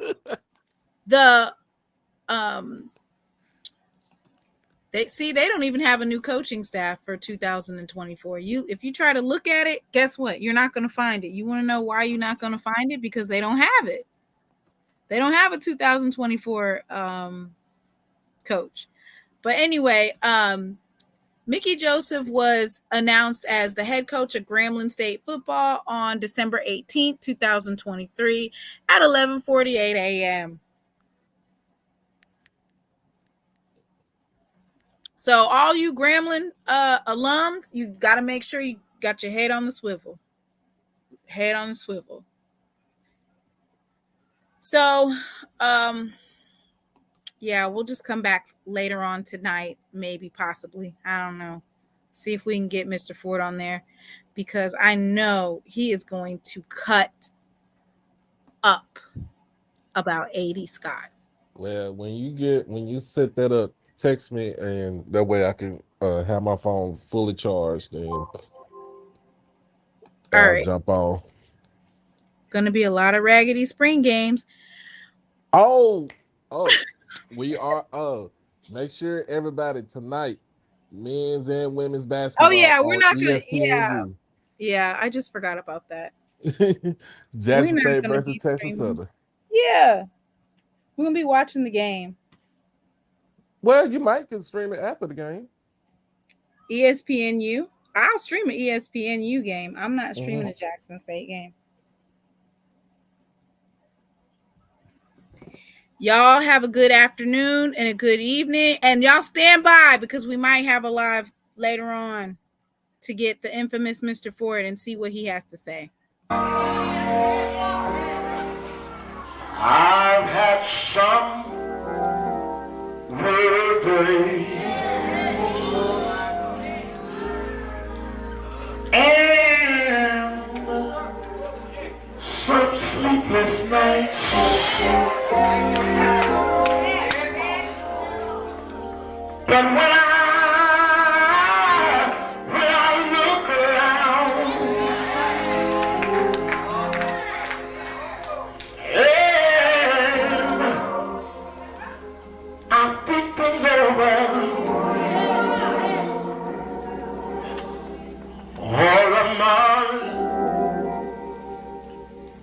the they don't even have a new coaching staff for 2024. If you try to look at it, guess what? You're not going to find it. You want to know why you're not going to find it? Because they don't have it. They don't have a 2024 coach. But anyway, Mickey Joseph was announced as the head coach of Grambling State football on December 18th, 2023 at 11:48 a.m. So all you Grambling alums, you got to make sure you got your head on the swivel. Head on the swivel. So, yeah, we'll just come back later on tonight, maybe, possibly. I don't know. See if we can get Mr. Ford on there, because I know he is going to cut up about 80 Scott. Well, when you set that up, text me, and that way I can have my phone fully charged, and I'll jump on. Gonna be a lot of Raggedy Spring games. Oh, we are. Make sure everybody tonight, men's and women's basketball. Oh yeah, we're not gonna. ESPNU. Yeah, I just forgot about that. Jackson State versus Texas Southern. Yeah, we're gonna be watching the game. Well, you might can stream it after the game. ESPNU. I'll stream an ESPNU game. I'm not streaming a Jackson State game. Y'all have a good afternoon and a good evening. And y'all stand by, because we might have a live later on to get the infamous Mr. Ford and see what he has to say. I've had some days and some sleepless nights. But when I look around, and I think things over, all of my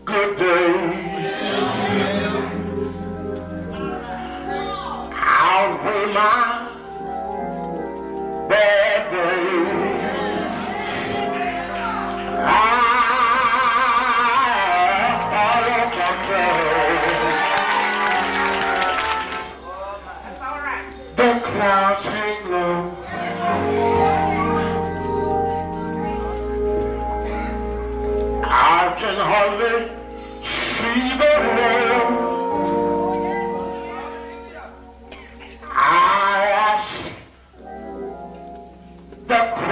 good days outweigh my bad days. I follow the clouds hang low. I can hardly see the road.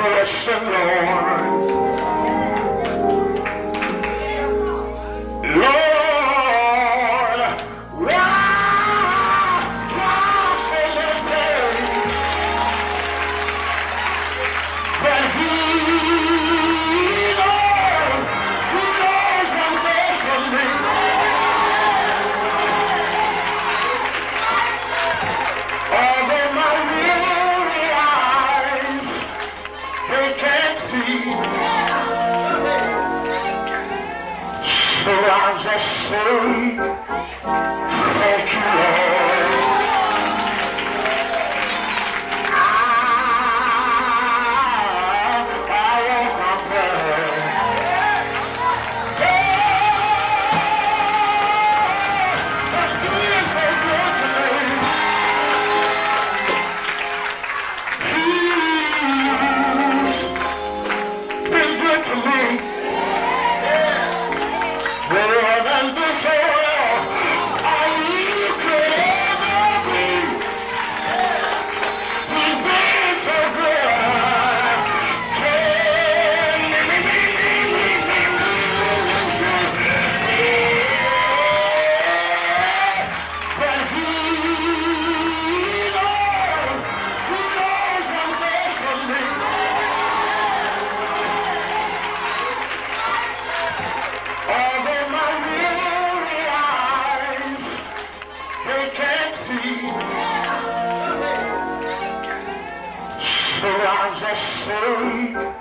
bless the Lord. Lord, why shall this day? But He, Lord, who knows one day from me. Although my weary eyes, they can't see, so I'll just say, thank you, Lord. I won't complain. But He is so good to me. He's been good to me. More than this world I could ever be. He's been so good. But He, Lord, who knows one day from me. Although my weary eyes, they can't see, so I'll just say,